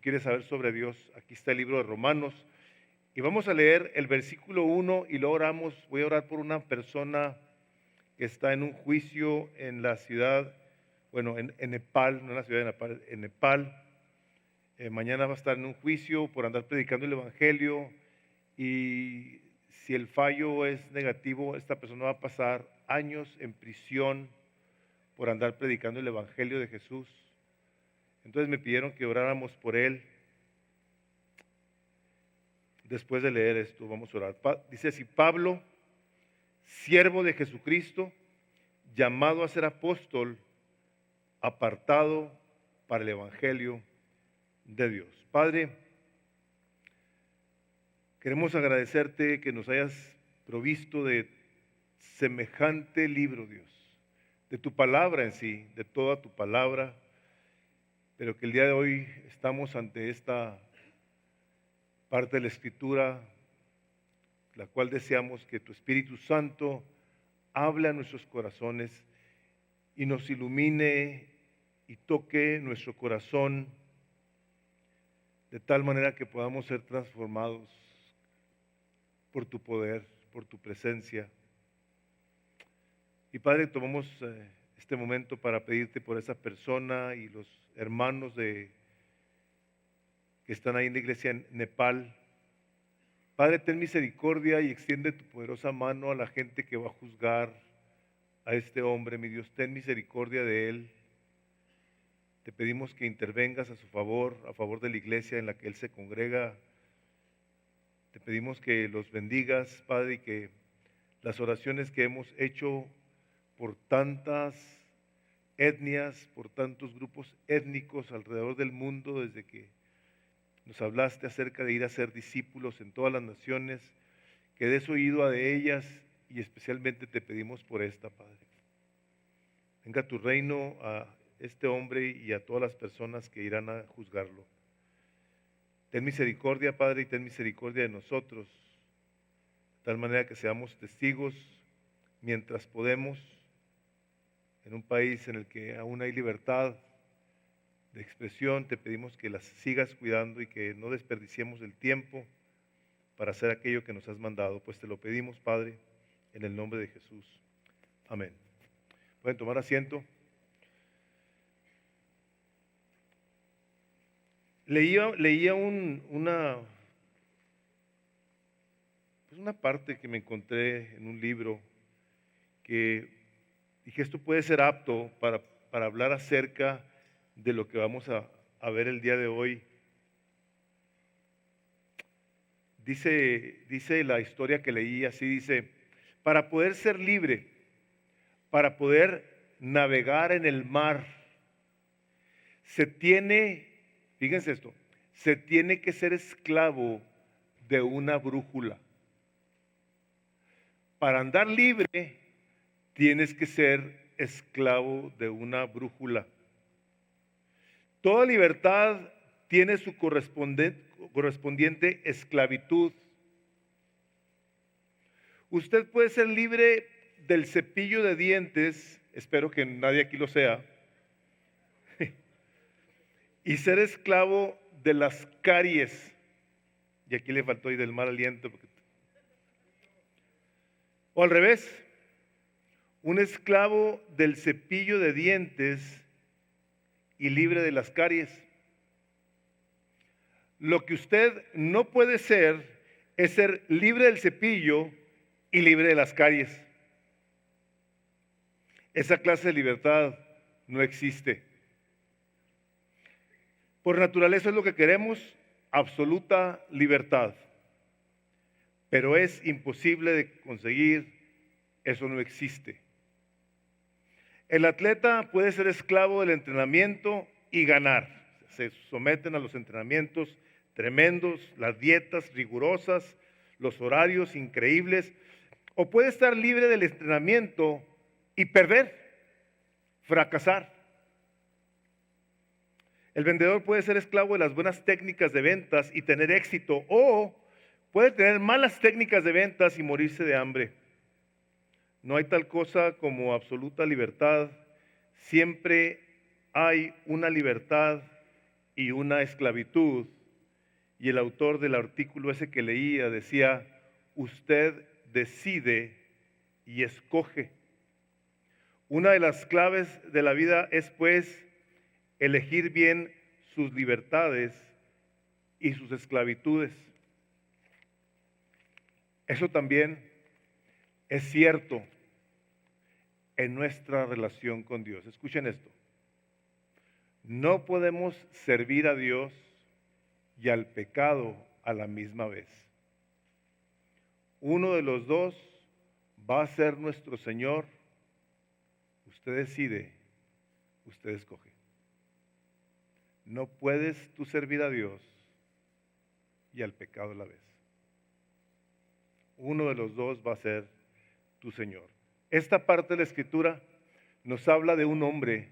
quieres saber sobre Dios, aquí está el libro de Romanos. Y vamos a leer el versículo 1 y luego oramos. Voy a orar por una persona que está en un juicio en la ciudad, bueno, en Nepal, no en la ciudad de Nepal, en Nepal. Mañana va a estar en un juicio por andar predicando el Evangelio, y si el fallo es negativo, esta persona va a pasar años en prisión por andar predicando el Evangelio de Jesús. Entonces me pidieron que oráramos por él. Después de leer esto, vamos a orar. Dice así: Pablo, siervo de Jesucristo, llamado a ser apóstol, apartado para el Evangelio de Dios. Padre, queremos agradecerte que nos hayas provisto de semejante libro, Dios, de tu palabra en sí, de toda tu palabra, pero que el día de hoy estamos ante esta parte de la Escritura, la cual deseamos que tu Espíritu Santo hable a nuestros corazones y nos ilumine y toque nuestro corazón de tal manera que podamos ser transformados por tu poder, por tu presencia. Y Padre, tomamos este momento para pedirte por esa persona y los hermanos que están ahí en la iglesia en Nepal. Padre, ten misericordia y extiende tu poderosa mano a la gente que va a juzgar a este hombre, mi Dios. Ten misericordia de él. Te pedimos que intervengas a favor de la iglesia en la que él se congrega. Te pedimos que los bendigas, Padre, y que las oraciones que hemos hecho por tantas etnias, por tantos grupos étnicos alrededor del mundo, desde que nos hablaste acerca de ir a ser discípulos en todas las naciones, que des oído a de ellas, y especialmente te pedimos por esta, Padre. Venga tu reino a este hombre y a todas las personas que irán a juzgarlo. Ten misericordia, Padre, y ten misericordia de nosotros, de tal manera que seamos testigos mientras podemos, en un país en el que aún hay libertad de expresión. Te pedimos que las sigas cuidando y que no desperdiciemos el tiempo para hacer aquello que nos has mandado, pues te lo pedimos, Padre, en el nombre de Jesús. Amén. Pueden tomar asiento. Leía una parte que me encontré en un libro que dije, esto puede ser apto para hablar acerca de lo que vamos a ver el día de hoy. Dice la historia que leí así, dice: para poder ser libre, para poder navegar en el mar, fíjense esto, se tiene que ser esclavo de una brújula. Para andar libre, tienes que ser esclavo de una brújula. Toda libertad tiene su correspondiente esclavitud. Usted puede ser libre del cepillo de dientes, espero que nadie aquí lo sea, y ser esclavo de las caries. Y aquí le faltó y del mal aliento. O al revés, un esclavo del cepillo de dientes y libre de las caries. Lo que usted no puede ser es ser libre del cepillo y libre de las caries. Esa clase de libertad no existe. Por naturaleza es lo que queremos, absoluta libertad. Pero es imposible de conseguir, eso no existe. El atleta puede ser esclavo del entrenamiento y ganar. Se someten a los entrenamientos tremendos, las dietas rigurosas, los horarios increíbles. O puede estar libre del entrenamiento y perder, fracasar. El vendedor puede ser esclavo de las buenas técnicas de ventas y tener éxito, o puede tener malas técnicas de ventas y morirse de hambre. No hay tal cosa como absoluta libertad. Siempre hay una libertad y una esclavitud. Y el autor del artículo ese que leía decía, usted decide y escoge. Una de las claves de la vida es pues elegir bien sus libertades y sus esclavitudes. Eso también es cierto en nuestra relación con Dios. Escuchen esto. No podemos servir a Dios y al pecado a la misma vez. Uno de los dos va a ser nuestro Señor. Usted decide, usted escoge. No puedes tú servir a Dios y al pecado a la vez. Uno de los dos va a ser tu Señor. Esta parte de la Escritura nos habla de un hombre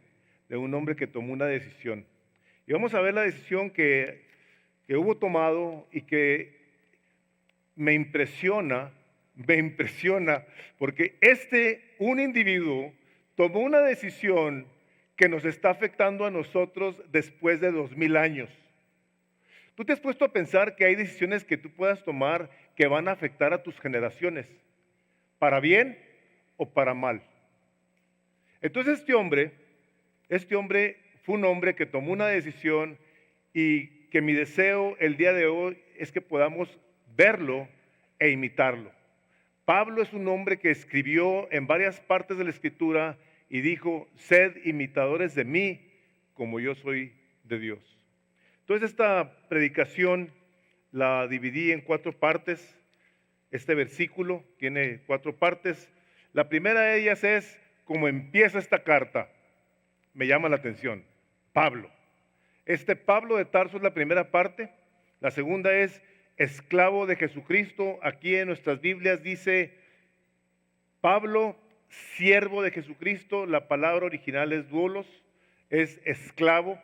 que tomó una decisión. Y vamos a ver la decisión que hubo tomado y que me impresiona, porque un individuo tomó una decisión que nos está afectando a nosotros después de 2000 años. ¿Tú te has puesto a pensar que hay decisiones que tú puedas tomar que van a afectar a tus generaciones, para bien o para mal? Entonces este hombre fue un hombre que tomó una decisión y que mi deseo el día de hoy es que podamos verlo e imitarlo. Pablo es un hombre que escribió en varias partes de la Escritura y dijo, sed imitadores de mí como yo soy de Dios. Entonces esta predicación la dividí en 4 partes. Este versículo tiene 4 partes. La primera de ellas es cómo empieza esta carta. Me llama la atención. Pablo. Pablo de Tarso es la primera parte. La segunda es esclavo de Jesucristo. Aquí en nuestras Biblias dice Pablo, siervo de Jesucristo. La palabra original es doulos, es esclavo.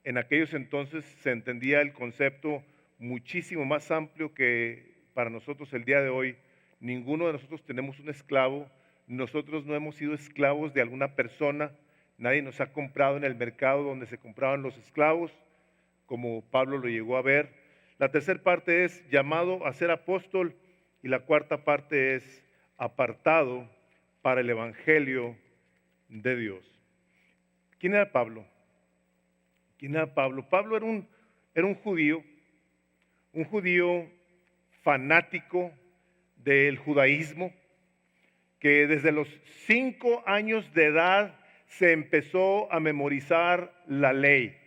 En aquellos entonces se entendía el concepto muchísimo más amplio que para nosotros el día de hoy. Ninguno de nosotros tenemos un esclavo. Nosotros no hemos sido esclavos de alguna persona. Nadie nos ha comprado en el mercado donde se compraban los esclavos, como Pablo lo llegó a ver. La tercera parte es llamado a ser apóstol y la cuarta parte es apartado para el evangelio de Dios. ¿Quién era Pablo? Pablo era un judío fanático del judaísmo, que desde los 5 años de edad se empezó a memorizar la ley.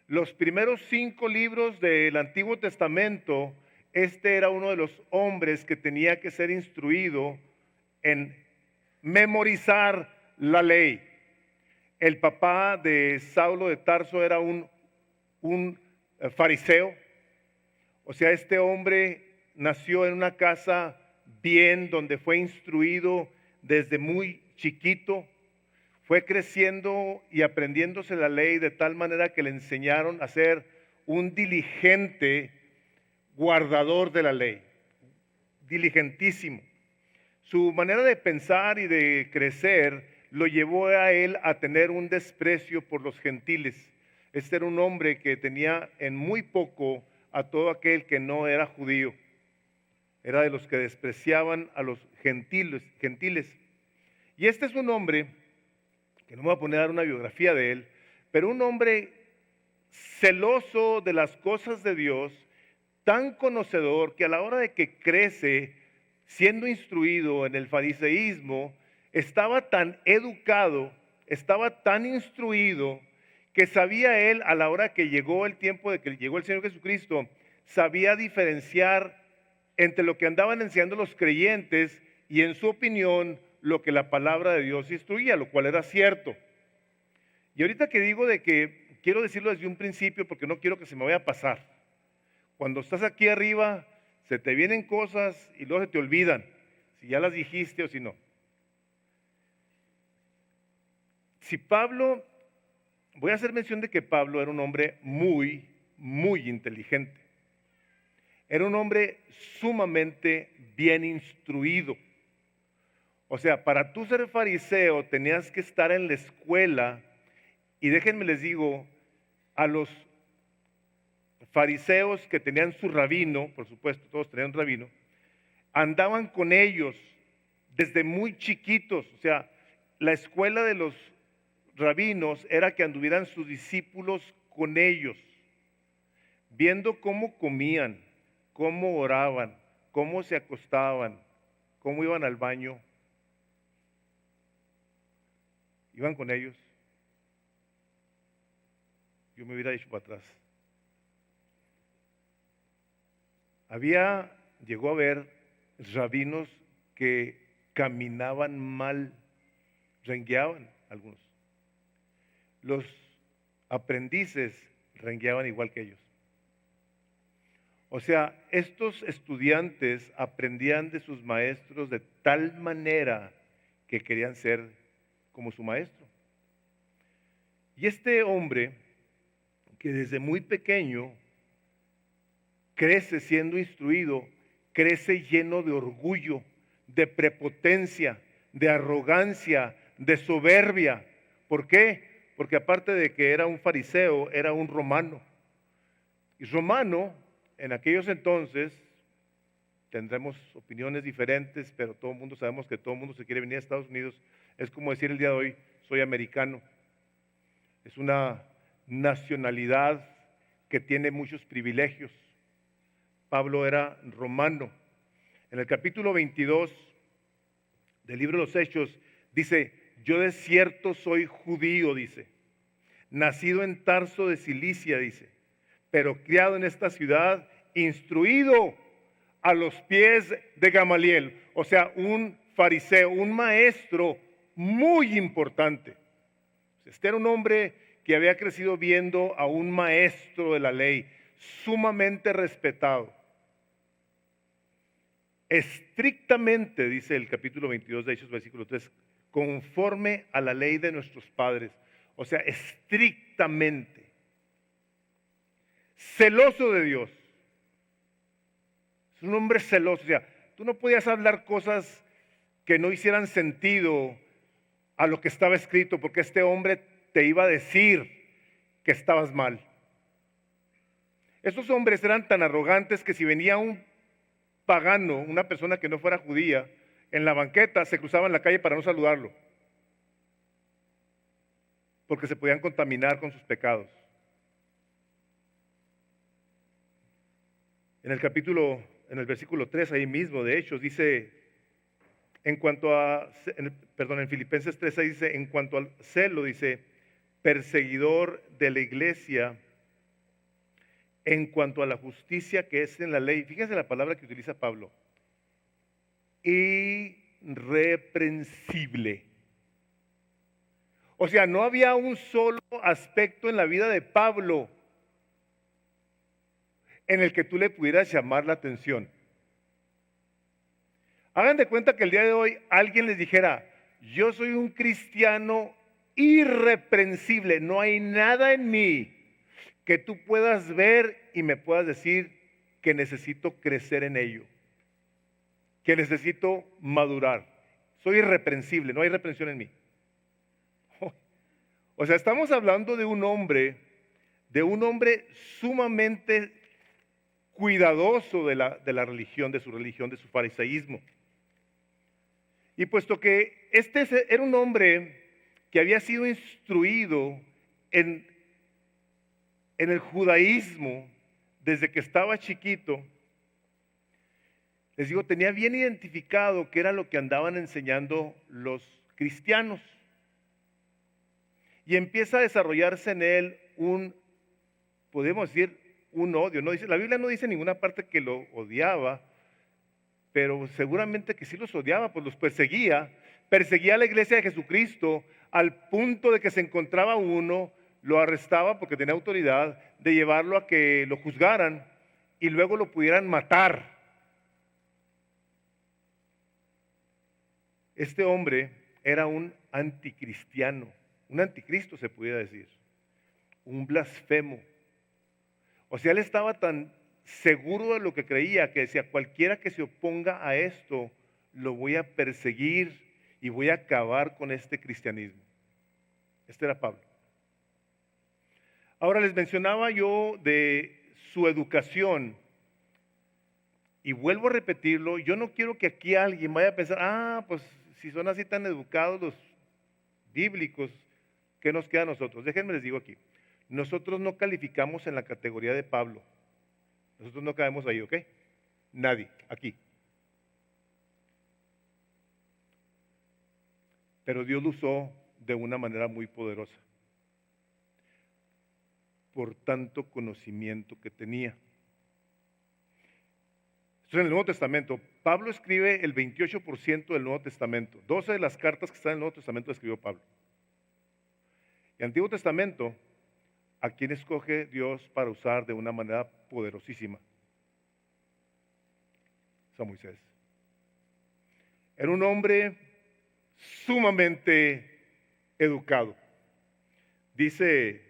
Los primeros 5 libros del Antiguo Testamento, era uno de los hombres que tenía que ser instruido en memorizar la ley. El papá de Saulo de Tarso era un fariseo. O sea, este hombre nació en una casa bien, donde fue instruido desde muy chiquito. Fue creciendo y aprendiéndose la ley de tal manera que le enseñaron a ser un diligente guardador de la ley. Diligentísimo. Su manera de pensar y de crecer lo llevó a él a tener un desprecio por los gentiles. Era un hombre que tenía en muy poco a todo aquel que no era judío. Era de los que despreciaban a los gentiles. Y es un hombre, que no me voy a poner a dar una biografía de él, pero un hombre celoso de las cosas de Dios, tan conocedor que a la hora de que crece, siendo instruido en el fariseísmo, estaba tan educado, estaba tan instruido, que sabía él, a la hora que llegó el tiempo de que llegó el Señor Jesucristo, sabía diferenciar entre lo que andaban enseñando los creyentes y, en su opinión, lo que la palabra de Dios instruía, lo cual era cierto. Y ahorita que digo de que quiero decirlo desde un principio porque no quiero que se me vaya a pasar. Cuando estás aquí arriba, se te vienen cosas y luego se te olvidan, si ya las dijiste o si no. Voy a hacer mención de que Pablo era un hombre muy, muy inteligente. Era un hombre sumamente bien instruido. O sea, para tú ser fariseo tenías que estar en la escuela, y déjenme les digo, a los fariseos que tenían su rabino, por supuesto, todos tenían un rabino, andaban con ellos desde muy chiquitos. O sea, la escuela de los rabinos era que anduvieran sus discípulos con ellos, viendo cómo comían, cómo oraban, cómo se acostaban, cómo iban al baño. Iban con ellos. Yo me hubiera dicho para atrás. Llegó a haber rabinos que caminaban mal, rengueaban algunos. Los aprendices rengueaban igual que ellos. O sea, estos estudiantes aprendían de sus maestros de tal manera que querían ser como su maestro. Y este hombre, que desde muy pequeño crece siendo instruido, crece lleno de orgullo, de prepotencia, de arrogancia, de soberbia. ¿Por qué? Porque aparte de que era un fariseo, era un romano. Y romano, en aquellos entonces, tendremos opiniones diferentes, pero todo el mundo sabemos que todo el mundo se quiere venir a Estados Unidos. Es como decir el día de hoy, soy americano. Es una nacionalidad que tiene muchos privilegios. Pablo era romano. En el capítulo 22 del libro de los Hechos dice, yo de cierto soy judío, dice, nacido en Tarso de Cilicia, dice, pero criado en esta ciudad, instruido a los pies de Gamaliel, o sea, un fariseo, un maestro muy importante. Este era un hombre que había crecido viendo a un maestro de la ley, sumamente respetado. Estrictamente, dice el capítulo 22 de Hechos, versículo 3, conforme a la ley de nuestros padres, o sea, estrictamente, celoso de Dios. Es un hombre celoso, o sea, tú no podías hablar cosas que no hicieran sentido a lo que estaba escrito, porque este hombre te iba a decir que estabas mal. Estos hombres eran tan arrogantes que si venía un pagano, una persona que no fuera judía, en la banqueta se cruzaban la calle para no saludarlo, porque se podían contaminar con sus pecados. En el versículo 3 ahí mismo de Hechos dice, en Filipenses 3 ahí dice, en cuanto al celo, dice, perseguidor de la iglesia, en cuanto a la justicia que es en la ley. Fíjense la palabra que utiliza Pablo. Irreprensible. O sea, no había un solo aspecto en la vida de Pablo en el que tú le pudieras llamar la atención. Hagan de cuenta que el día de hoy alguien les dijera, yo soy un cristiano irreprensible, no hay nada en mí que tú puedas ver y me puedas decir que necesito crecer en ello, que necesito madurar. Soy irreprensible, no hay reprensión en mí. O sea, estamos hablando de un hombre sumamente cuidadoso de la religión, de su fariseísmo. Y puesto que era un hombre que había sido instruido en el judaísmo desde que estaba chiquito, les digo, tenía bien identificado qué era lo que andaban enseñando los cristianos. Y empieza a desarrollarse en él podemos decir, un odio. No dice, la Biblia no dice en ninguna parte que lo odiaba, pero seguramente que sí los odiaba, pues los perseguía a la iglesia de Jesucristo al punto de que se encontraba uno, lo arrestaba porque tenía autoridad de llevarlo a que lo juzgaran y luego lo pudieran matar. Este hombre era un anticristiano, un anticristo se pudiera decir, un blasfemo. O sea, él estaba tan seguro de lo que creía que decía, cualquiera que se oponga a esto, lo voy a perseguir y voy a acabar con este cristianismo. Este era Pablo. Ahora les mencionaba yo de su educación. Y vuelvo a repetirlo, yo no quiero que aquí alguien vaya a pensar, pues si son así tan educados los bíblicos, ¿qué nos queda a nosotros? Déjenme les digo aquí, nosotros no calificamos en la categoría de Pablo, nosotros no caemos ahí, ¿ok? Nadie, aquí. Pero Dios lo usó de una manera muy poderosa, por tanto conocimiento que tenía. Esto es en el Nuevo Testamento. Pablo escribe el 28% del Nuevo Testamento. 12 de las cartas que están en el Nuevo Testamento escribió Pablo. El Antiguo Testamento, ¿a quién escoge Dios para usar de una manera poderosísima? Es a Moisés. Era un hombre sumamente educado. Dice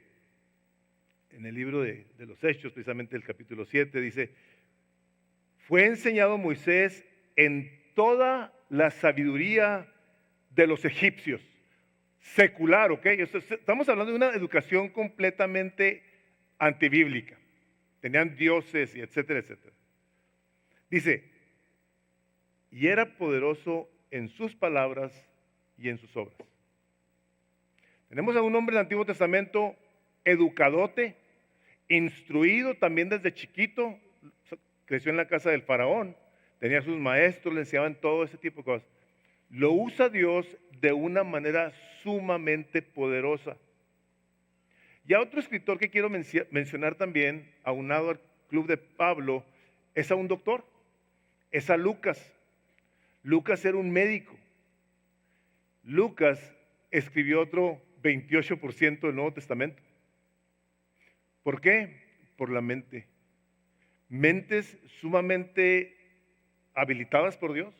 en el libro de los Hechos, precisamente el capítulo 7, dice: fue enseñado Moisés en toda la sabiduría de los egipcios. Secular, ¿ok? Estamos hablando de una educación completamente antibíblica. Tenían dioses y etcétera, etcétera. Dice, y era poderoso en sus palabras y en sus obras. Tenemos a un hombre del Antiguo Testamento educadote, instruido también desde chiquito, creció en la casa del faraón, tenía sus maestros, le enseñaban todo ese tipo de cosas. Lo usa Dios de una manera sumamente poderosa. Y a otro escritor que quiero mencionar también, aunado al club de Pablo, es a un doctor, es a Lucas. Lucas era un médico. Lucas escribió otro 28% del Nuevo Testamento. ¿Por qué? Por la mente. Mentes sumamente habilitadas por Dios,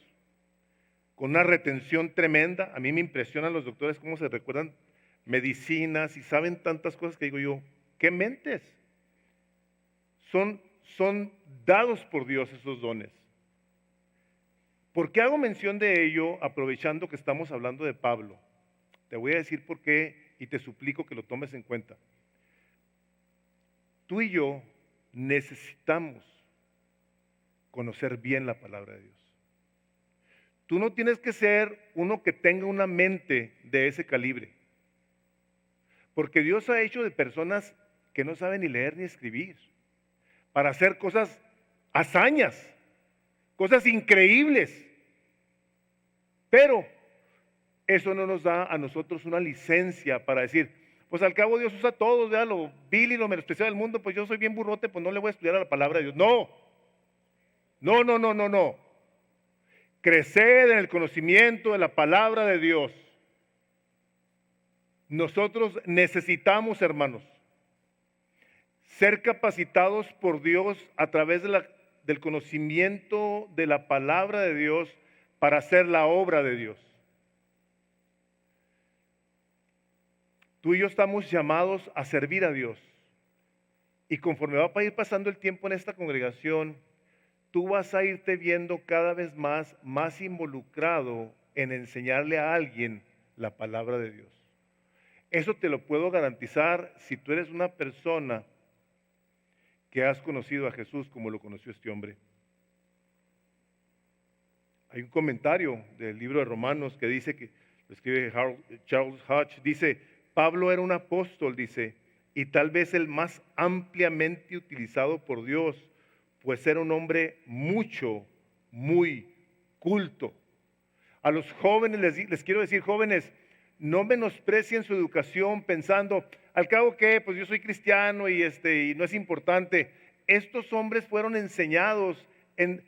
con una retención tremenda. A mí me impresionan los doctores cómo se recuerdan medicinas y saben tantas cosas que digo yo, ¿qué mentes? Son dados por Dios esos dones. ¿Por qué hago mención de ello aprovechando que estamos hablando de Pablo? Te voy a decir por qué y te suplico que lo tomes en cuenta. Tú y yo necesitamos conocer bien la palabra de Dios. Tú no tienes que ser uno que tenga una mente de ese calibre, porque Dios ha hecho de personas que no saben ni leer ni escribir, para hacer cosas, hazañas, cosas increíbles. Pero eso no nos da a nosotros una licencia para decir, pues al cabo Dios usa a todos, vea lo vil y lo menospreciado del mundo, pues yo soy bien burrote, pues no le voy a estudiar a la palabra de Dios. No, no, no, no, no, no. Creced en el conocimiento de la palabra de Dios. Nosotros necesitamos, hermanos, ser capacitados por Dios a través del conocimiento de la palabra de Dios para hacer la obra de Dios. Tú y yo estamos llamados a servir a Dios. Y conforme va a ir pasando el tiempo en esta congregación, tú vas a irte viendo cada vez más involucrado en enseñarle a alguien la palabra de Dios. Eso te lo puedo garantizar si tú eres una persona que has conocido a Jesús como lo conoció este hombre. Hay un comentario del libro de Romanos que dice, que lo escribe Charles Hodge, dice, Pablo era un apóstol, dice, y tal vez el más ampliamente utilizado por Dios, pues era un hombre muy culto. A los jóvenes les quiero decir, jóvenes, no menosprecien su educación pensando, al cabo que, pues yo soy cristiano y no es importante. Estos hombres fueron enseñados en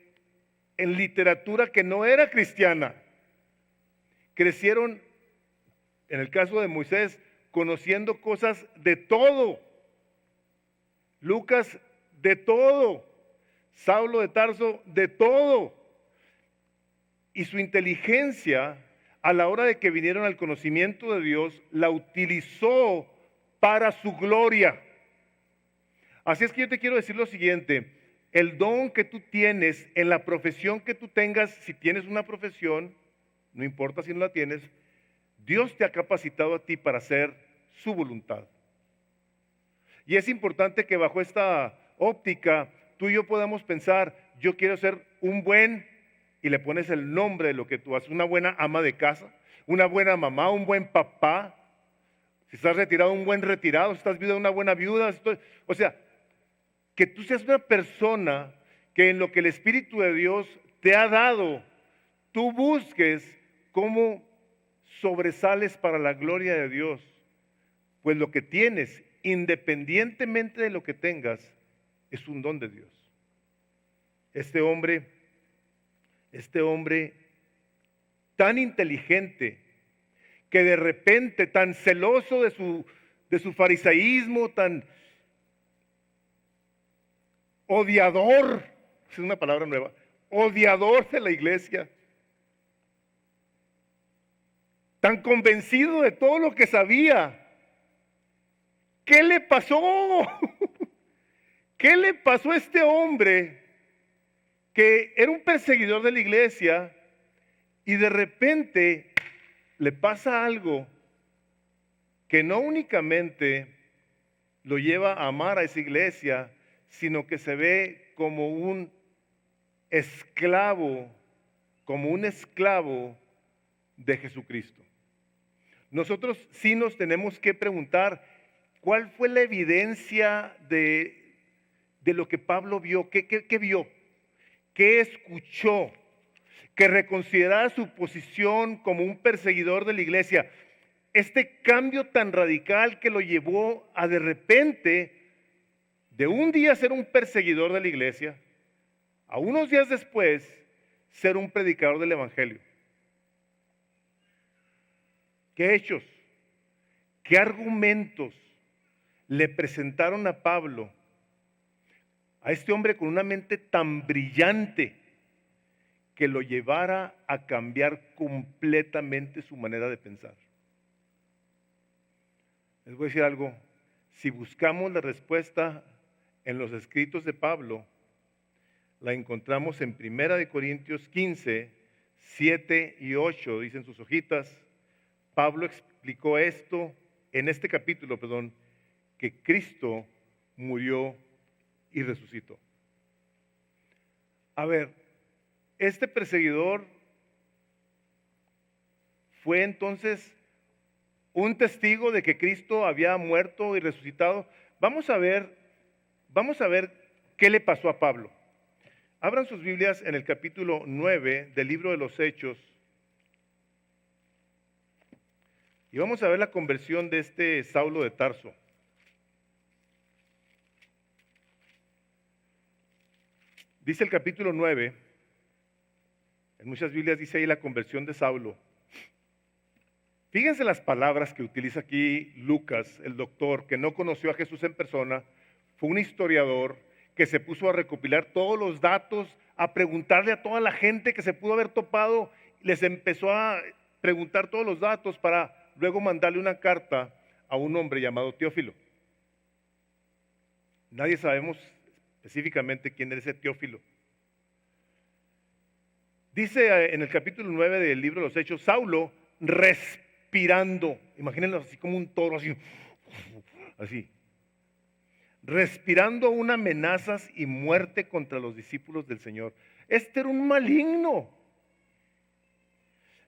literatura que no era cristiana. Crecieron, en el caso de Moisés, conociendo cosas de todo. Lucas, de todo. Saulo de Tarso, de todo. Y su inteligencia, a la hora de que vinieron al conocimiento de Dios, la utilizó para su gloria. Así es que yo te quiero decir lo siguiente, el don que tú tienes en la profesión que tú tengas, si tienes una profesión, no importa si no la tienes, Dios te ha capacitado a ti para hacer su voluntad. Y es importante que bajo esta óptica, tú y yo podemos pensar, yo quiero ser un buen, y le pones el nombre de lo que tú haces, una buena ama de casa, una buena mamá, un buen papá, si estás retirado, un buen retirado, si estás viuda, una buena viuda. O sea, que tú seas una persona que en lo que el Espíritu de Dios te ha dado, tú busques cómo sobresales para la gloria de Dios. Pues lo que tienes, independientemente de lo que tengas, es un don de Dios. Este hombre tan inteligente, que de repente, tan celoso de su farisaísmo, tan odiador, es una palabra nueva, odiador de la iglesia, tan convencido de todo lo que sabía. ¿Qué le pasó? ¿Qué le pasó a este hombre que era un perseguidor de la iglesia y de repente le pasa algo que no únicamente lo lleva a amar a esa iglesia, sino que se ve como un esclavo de Jesucristo? Nosotros sí nos tenemos que preguntar, ¿cuál fue la evidencia de lo que Pablo vio? ¿Qué vio? ¿Qué escuchó? Que reconsiderara su posición como un perseguidor de la iglesia. Este cambio tan radical que lo llevó a de repente, de un día ser un perseguidor de la iglesia, a unos días después ser un predicador del evangelio. ¿Qué hechos? ¿Qué argumentos le presentaron a Pablo, a este hombre con una mente tan brillante, que lo llevara a cambiar completamente su manera de pensar? Les voy a decir algo, si buscamos la respuesta en los escritos de Pablo, la encontramos en 1 Corintios 15, 7 y 8, dicen sus hojitas. Pablo explicó esto en este capítulo, que Cristo murió y resucitó. A ver, este perseguidor fue entonces un testigo de que Cristo había muerto y resucitado. Vamos a ver qué le pasó a Pablo. Abran sus Biblias en el capítulo 9 del libro de los Hechos. Y vamos a ver la conversión de este Saulo de Tarso. Dice el capítulo 9, en muchas Biblias dice ahí la conversión de Saulo. Fíjense las palabras que utiliza aquí Lucas, el doctor, que no conoció a Jesús en persona, fue un historiador que se puso a recopilar todos los datos, a preguntarle a toda la gente que se pudo haber topado, les empezó a preguntar todos los datos para luego mandarle una carta a un hombre llamado Teófilo. Nadie sabemos específicamente quién era ese Teófilo. Dice en el capítulo 9 del libro de los Hechos, Saulo respirando, imagínenlo así como un toro, así, respirando aún amenazas y muerte contra los discípulos del Señor. Este era un maligno.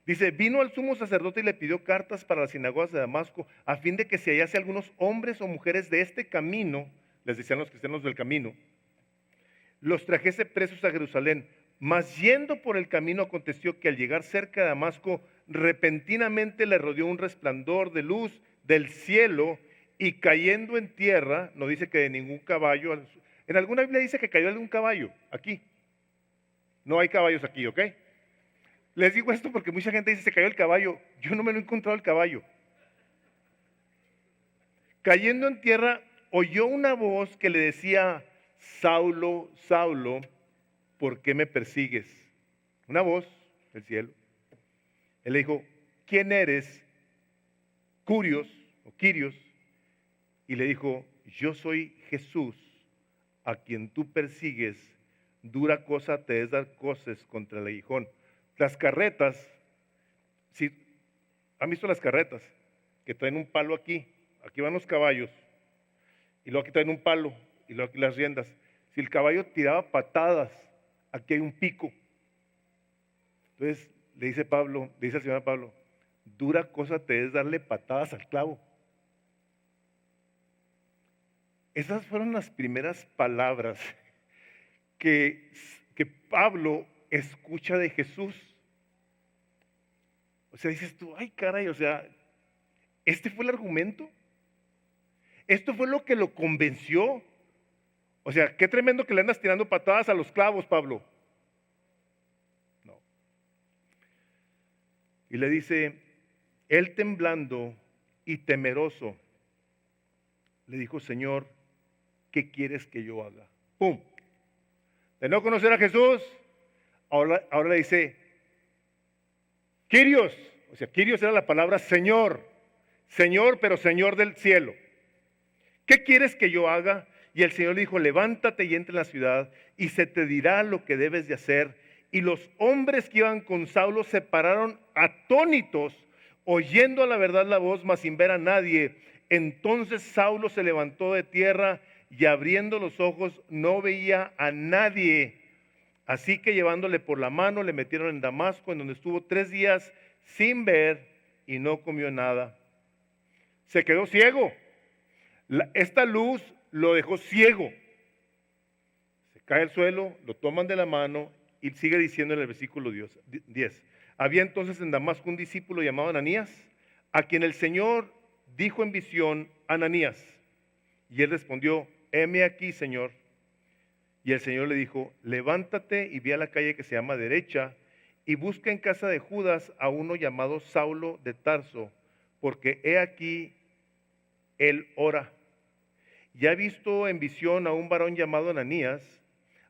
Dice, vino al sumo sacerdote y le pidió cartas para las sinagogas de Damasco, a fin de que se hallase algunos hombres o mujeres de este camino, les decían los cristianos del camino, los trajese presos a Jerusalén. Mas yendo por el camino aconteció que al llegar cerca de Damasco, repentinamente le rodeó un resplandor de luz del cielo, y cayendo en tierra, no dice que de ningún caballo, en alguna Biblia dice que cayó de un caballo, aquí. No hay caballos aquí, ¿ok? Les digo esto porque mucha gente dice se cayó el caballo. Yo no me lo he encontrado el caballo. Cayendo en tierra, oyó una voz que le decía, Saulo, Saulo, ¿por qué me persigues? Una voz del cielo. Él le dijo, ¿quién eres? Curios o Quirios. Y le dijo, yo soy Jesús, a quien tú persigues. Dura cosa te es dar coces contra el aguijón. Las carretas, ¿sí? ¿Han visto las carretas? Que traen un palo aquí van los caballos, y luego aquí traen un palo, y luego aquí las riendas. Si el caballo tiraba patadas, aquí hay un pico. Entonces le dice el Señor a Pablo, dura cosa te es darle patadas al clavo. Esas fueron las primeras palabras que Pablo escucha de Jesús. O sea, dices tú, ay caray, o sea, este fue el argumento. Esto fue lo que lo convenció. O sea, qué tremendo que le andas tirando patadas a los clavos, Pablo. No. Y le dice, él temblando y temeroso, le dijo, Señor, ¿qué quieres que yo haga? ¡Pum! De no conocer a Jesús, ahora le dice, Kyrios. O sea, Kyrios era la palabra Señor. Señor, pero Señor del cielo. ¿Qué quieres que yo haga? Y el Señor le dijo, levántate y entra en la ciudad y se te dirá lo que debes de hacer. Y los hombres que iban con Saulo se pararon atónitos, oyendo a la verdad la voz, mas sin ver a nadie. Entonces Saulo se levantó de tierra y abriendo los ojos no veía a nadie. Así que llevándole por la mano le metieron en Damasco, en donde estuvo 3 días sin ver y no comió nada. Se quedó ciego. Esta luz lo dejó ciego. Se cae al suelo, lo toman de la mano y sigue diciendo en el versículo 10. Había entonces en Damasco un discípulo llamado Ananías, a quien el Señor dijo en visión, Ananías. Y él respondió, heme aquí, Señor. Y el Señor le dijo, levántate y ve a la calle que se llama Derecha y busca en casa de Judas a uno llamado Saulo de Tarso, porque he aquí, él ora. Y ha visto en visión a un varón llamado Ananías,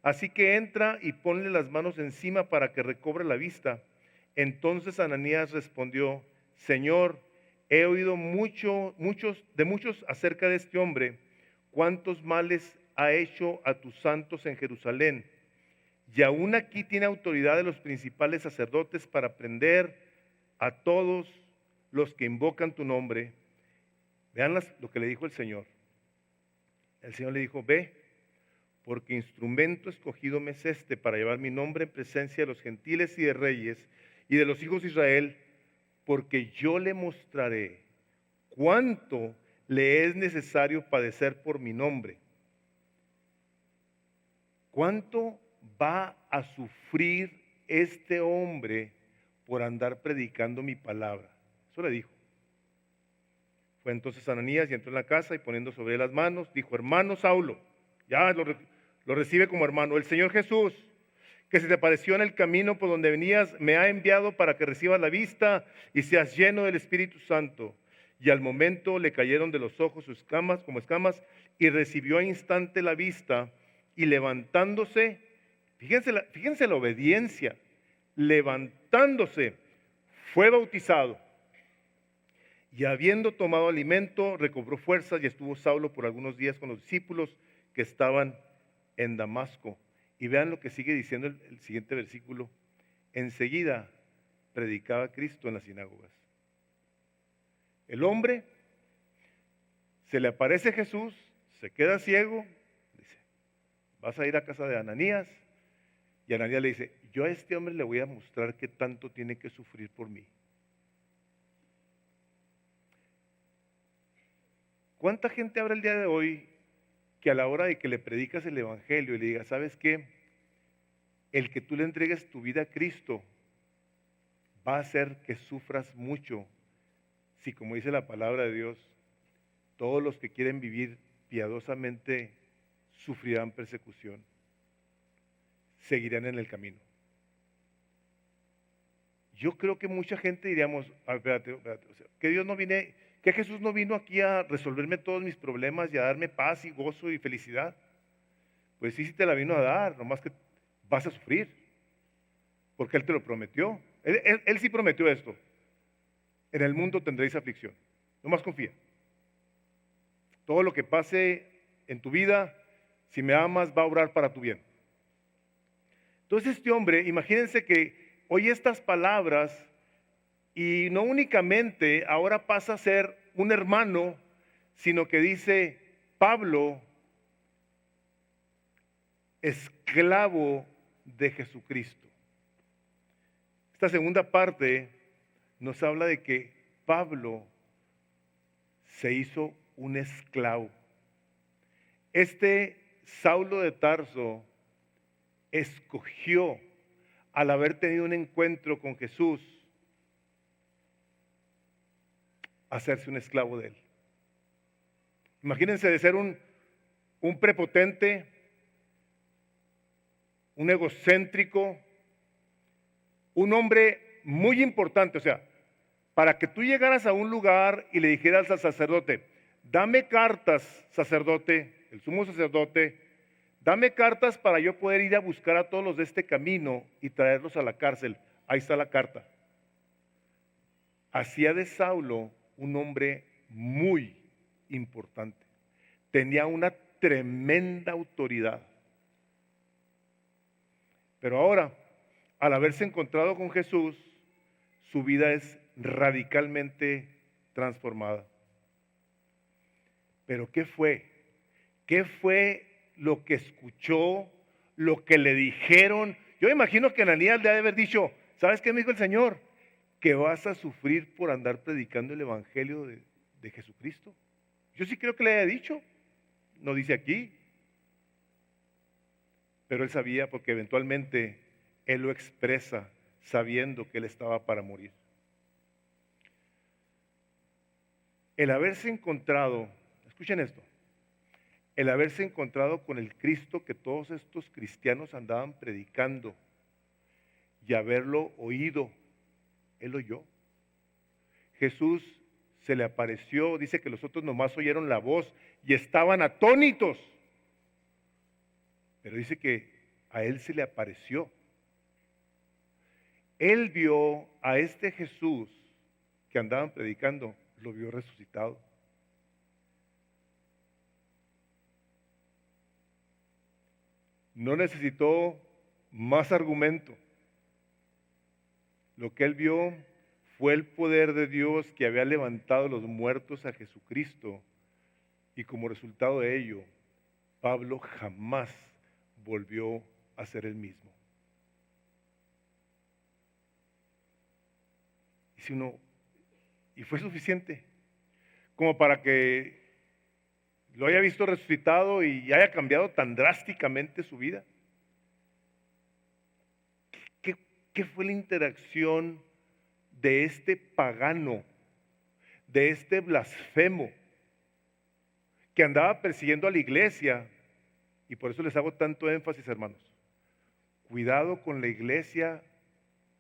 así que entra y ponle las manos encima para que recobre la vista. Entonces Ananías respondió, Señor, he oído de muchos acerca de este hombre, cuántos males ha hecho a tus santos en Jerusalén. Y aún aquí tiene autoridad de los principales sacerdotes para prender a todos los que invocan tu nombre. Vean lo que le dijo el Señor. El Señor le dijo, ve, porque instrumento escogido me es este para llevar mi nombre en presencia de los gentiles y de reyes y de los hijos de Israel, porque yo le mostraré cuánto le es necesario padecer por mi nombre. ¿Cuánto va a sufrir este hombre por andar predicando mi palabra? Eso le dijo. Fue entonces Ananías y entró en la casa y poniendo sobre él las manos, dijo, hermano Saulo, ya lo recibe como hermano, el Señor Jesús, que se te apareció en el camino por donde venías, me ha enviado para que recibas la vista y seas lleno del Espíritu Santo. Y al momento le cayeron de los ojos sus escamas, como escamas, y recibió al instante la vista, y levantándose, fíjense la obediencia, levantándose, fue bautizado. Y habiendo tomado alimento, recobró fuerzas y estuvo Saulo por algunos días con los discípulos que estaban en Damasco. Y vean lo que sigue diciendo el siguiente versículo. Enseguida predicaba Cristo en las sinagogas. El hombre, se le aparece Jesús, se queda ciego, dice, vas a ir a casa de Ananías. Y Ananías le dice, yo a este hombre le voy a mostrar qué tanto tiene que sufrir por mí. ¿Cuánta gente habrá el día de hoy que a la hora de que le predicas el evangelio y le digas, ¿sabes qué? El que tú le entregues tu vida a Cristo va a hacer que sufras mucho si, como dice la palabra de Dios, todos los que quieren vivir piadosamente sufrirán persecución, seguirán en el camino? Yo creo que mucha gente diríamos, espérate, o sea, que Jesús no vino aquí a resolverme todos mis problemas y a darme paz y gozo y felicidad. Pues sí te la vino a dar, nomás que vas a sufrir, porque Él te lo prometió. Él sí prometió esto. En el mundo tendréis aflicción, nomás confía. Todo lo que pase en tu vida, si me amas, va a obrar para tu bien. Entonces este hombre, imagínense que oye estas palabras y no únicamente ahora pasa a ser un hermano, sino que dice, Pablo, esclavo de Jesucristo. Esta segunda parte nos habla de que Pablo se hizo un esclavo. Este Saulo de Tarso escogió, al haber tenido un encuentro con Jesús, hacerse un esclavo de él. Imagínense de ser un prepotente, un egocéntrico, un hombre muy importante. O sea, para que tú llegaras a un lugar y le dijeras al sacerdote, dame cartas, sacerdote, el sumo sacerdote, dame cartas para yo poder ir a buscar a todos los de este camino y traerlos a la cárcel. Ahí está la carta. Hacía de Saulo un hombre muy importante. Tenía una tremenda autoridad. Pero ahora, al haberse encontrado con Jesús, su vida es radicalmente transformada. Pero ¿qué fue? ¿Qué fue lo que escuchó, lo que le dijeron? Yo imagino que Ananías le ha de haber dicho, ¿sabes qué me dijo el Señor? Que vas a sufrir por andar predicando el evangelio de Jesucristo. Yo sí creo que le haya dicho, no dice aquí, pero él sabía, porque eventualmente él lo expresa sabiendo que él estaba para morir. El haberse encontrado, escuchen esto, el haberse encontrado con el Cristo que todos estos cristianos andaban predicando y haberlo oído, él oyó. Jesús se le apareció, dice que los otros nomás oyeron la voz y estaban atónitos. Pero dice que a él se le apareció. Él vio a este Jesús que andaban predicando, lo vio resucitado. No necesitó más argumento. Lo que él vio fue el poder de Dios que había levantado los muertos a Jesucristo, y como resultado de ello, Pablo jamás volvió a ser el mismo. Y fue suficiente como para que lo haya visto resucitado y haya cambiado tan drásticamente su vida. ¿Qué fue la interacción de este pagano, de este blasfemo, que andaba persiguiendo a la iglesia? Y por eso les hago tanto énfasis, hermanos. Cuidado con la iglesia,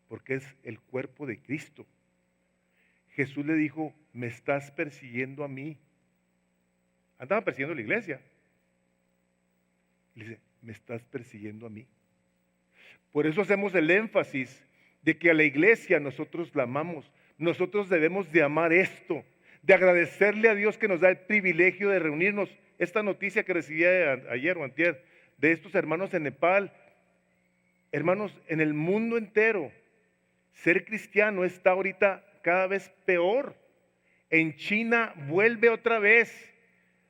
porque es el cuerpo de Cristo. Jesús le dijo, me estás persiguiendo a mí. Andaba persiguiendo a la iglesia. Le dice, me estás persiguiendo a mí. Por eso hacemos el énfasis de que a la iglesia nosotros la amamos. Nosotros debemos de amar esto, de agradecerle a Dios que nos da el privilegio de reunirnos. Esta noticia que recibí ayer o antier de estos hermanos en Nepal, hermanos, en el mundo entero, ser cristiano está ahorita cada vez peor. En China vuelve otra vez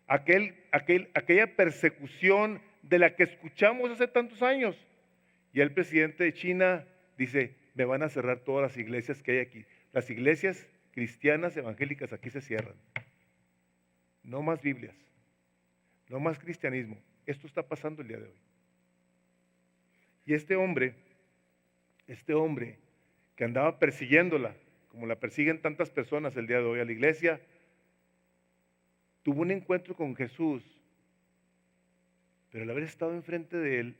aquella persecución de la que escuchamos hace tantos años. Y el presidente de China dice, me van a cerrar todas las iglesias que hay aquí. Las iglesias cristianas evangélicas aquí se cierran. No más Biblias, no más cristianismo. Esto está pasando el día de hoy. Y este hombre que andaba persiguiéndola, como la persiguen tantas personas el día de hoy a la iglesia, tuvo un encuentro con Jesús, pero al haber estado enfrente de él,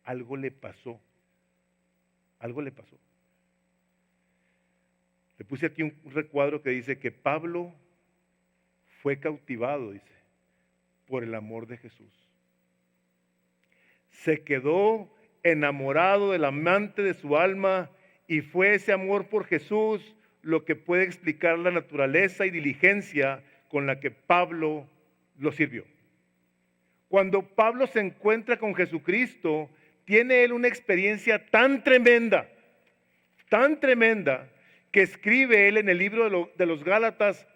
algo le pasó. Algo le pasó. Le puse aquí un recuadro que dice que Pablo fue cautivado, dice, por el amor de Jesús. Se quedó enamorado del amante de su alma, y fue ese amor por Jesús lo que puede explicar la naturaleza y diligencia con la que Pablo lo sirvió. Cuando Pablo se encuentra con Jesucristo, tiene él una experiencia tan tremenda, que escribe él en el libro de los Gálatas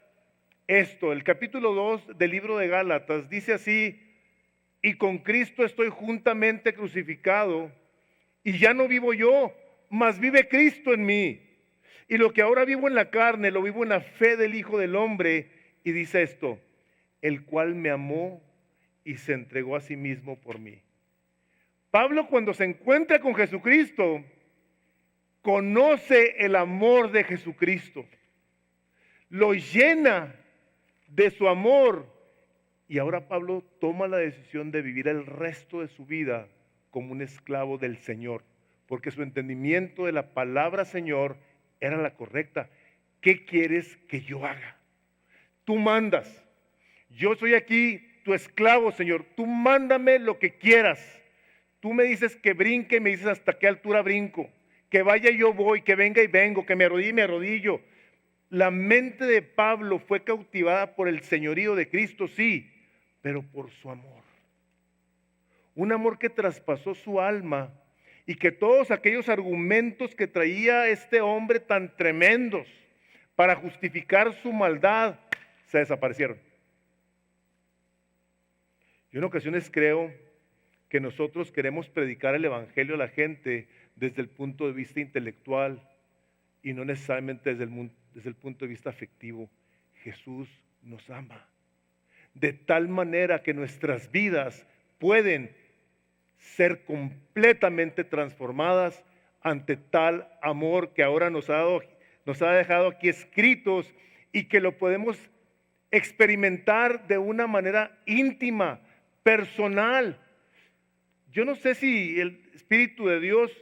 esto. El capítulo 2 del libro de Gálatas dice así: y con Cristo estoy juntamente crucificado, y ya no vivo yo, mas vive Cristo en mí. Y lo que ahora vivo en la carne, lo vivo en la fe del Hijo del Hombre. Y dice esto, el cual me amó y se entregó a sí mismo por mí. Pablo, cuando se encuentra con Jesucristo, conoce el amor de Jesucristo, lo llena de su amor, y ahora Pablo toma la decisión de vivir el resto de su vida como un esclavo del Señor, porque su entendimiento de la palabra Señor era la correcta. ¿Qué quieres que yo haga? Tú mandas. Yo soy aquí tu esclavo, Señor. Tú mándame lo que quieras. Tú me dices que brinque, me dices hasta qué altura brinco. Que vaya, yo voy, que venga y vengo, que me arrodille, me arrodillo. La mente de Pablo fue cautivada por el señorío de Cristo, sí, pero por su amor. Un amor que traspasó su alma y que todos aquellos argumentos que traía este hombre tan tremendos para justificar su maldad se desaparecieron. Yo en ocasiones creo que nosotros queremos predicar el evangelio a la gente desde el punto de vista intelectual y no necesariamente desde el punto de vista afectivo. Jesús nos ama de tal manera que nuestras vidas pueden ser completamente transformadas ante tal amor que ahora nos ha dejado aquí escritos, y que lo podemos experimentar de una manera íntima, personal. Yo no sé si el Espíritu de Dios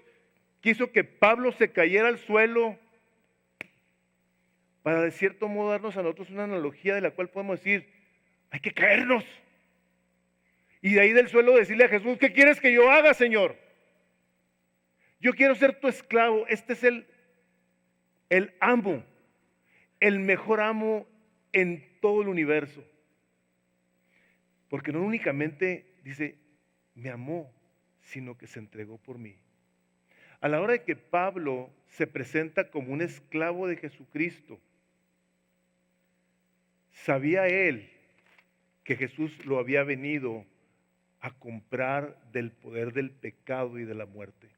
quiso que Pablo se cayera al suelo para de cierto modo darnos a nosotros una analogía de la cual podemos decir, hay que caernos. Y de ahí del suelo decirle a Jesús, ¿qué quieres que yo haga, Señor? Yo quiero ser tu esclavo. Este es el amo, el mejor amo en todo el universo. Porque no únicamente dice, me amó, sino que se entregó por mí. A la hora de que Pablo se presenta como un esclavo de Jesucristo, sabía él que Jesús lo había venido a comprar del poder del pecado y de la muerte.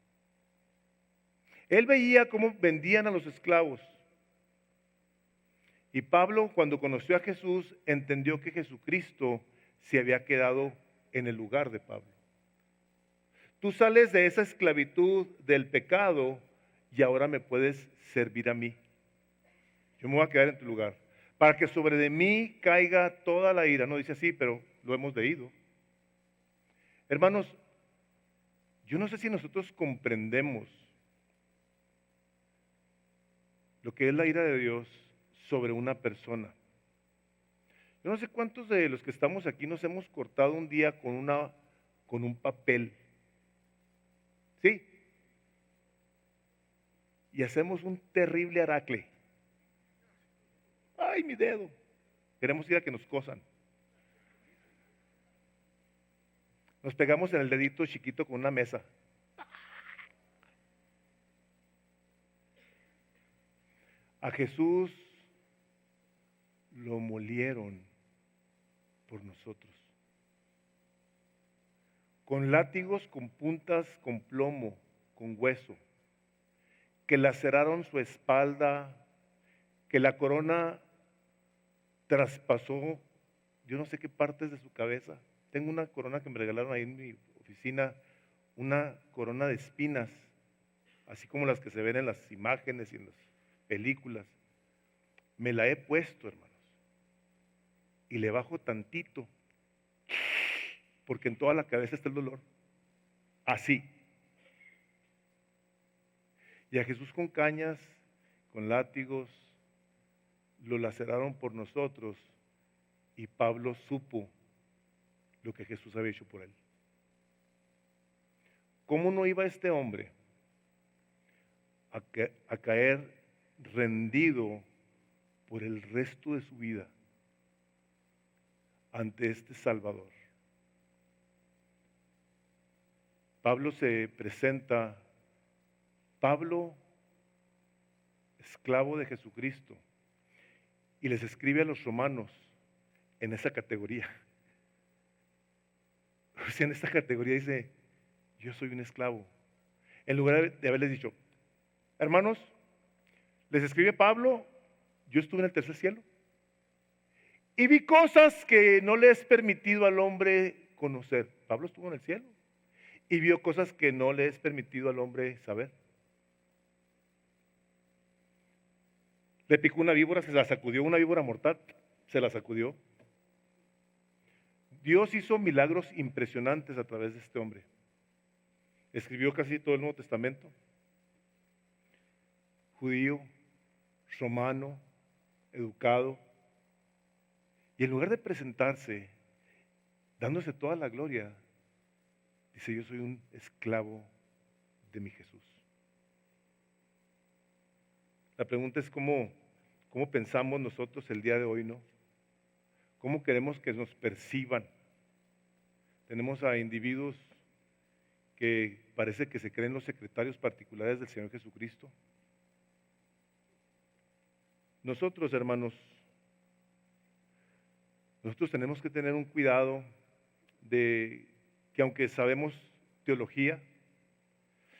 Él veía cómo vendían a los esclavos. Y Pablo, cuando conoció a Jesús, entendió que Jesucristo se había quedado en el lugar de Pablo. Tú sales de esa esclavitud del pecado y ahora me puedes servir a mí. Yo me voy a quedar en tu lugar, para que sobre de mí caiga toda la ira. No dice así, pero lo hemos leído. Hermanos, yo no sé si nosotros comprendemos lo que es la ira de Dios sobre una persona. Yo no sé cuántos de los que estamos aquí nos hemos cortado un día con un papel. ¿Sí? Y hacemos un terrible aracle. ¡Ay, mi dedo! Queremos ir a que nos cosan. Nos pegamos en el dedito chiquito con una mesa. A Jesús lo molieron por nosotros. Con látigos, con puntas, con plomo, con hueso, que laceraron su espalda, que la corona traspasó, yo no sé qué partes de su cabeza. Tengo una corona que me regalaron ahí en mi oficina, una corona de espinas, así como las que se ven en las imágenes y en las películas. Me la he puesto, hermanos, y le bajo tantito, porque en toda la cabeza está el dolor, así. Y a Jesús con cañas, con látigos, lo laceraron por nosotros, y Pablo supo lo que Jesús había hecho por él. ¿Cómo no iba este hombre a caer rendido por el resto de su vida ante este Salvador? Pablo se presenta, Pablo, esclavo de Jesucristo, y les escribe a los romanos en esa categoría. Si en esta categoría dice, yo soy un esclavo. En lugar de haberles dicho, hermanos, les escribe Pablo, yo estuve en el tercer cielo y vi cosas que no le es permitido al hombre conocer. Pablo estuvo en el cielo y vio cosas que no le es permitido al hombre saber. Le picó una víbora, se la sacudió, una víbora mortal, se la sacudió. Dios hizo milagros impresionantes a través de este hombre. Escribió casi todo el Nuevo Testamento. Judío, romano, educado. Y en lugar de presentarse, dándose toda la gloria, dice, yo soy un esclavo de mi Jesús. La pregunta es cómo pensamos nosotros el día de hoy, ¿no? ¿Cómo queremos que nos perciban? Tenemos a individuos que parece que se creen los secretarios particulares del Señor Jesucristo. Nosotros, hermanos, nosotros tenemos que tener un cuidado de que aunque sabemos teología,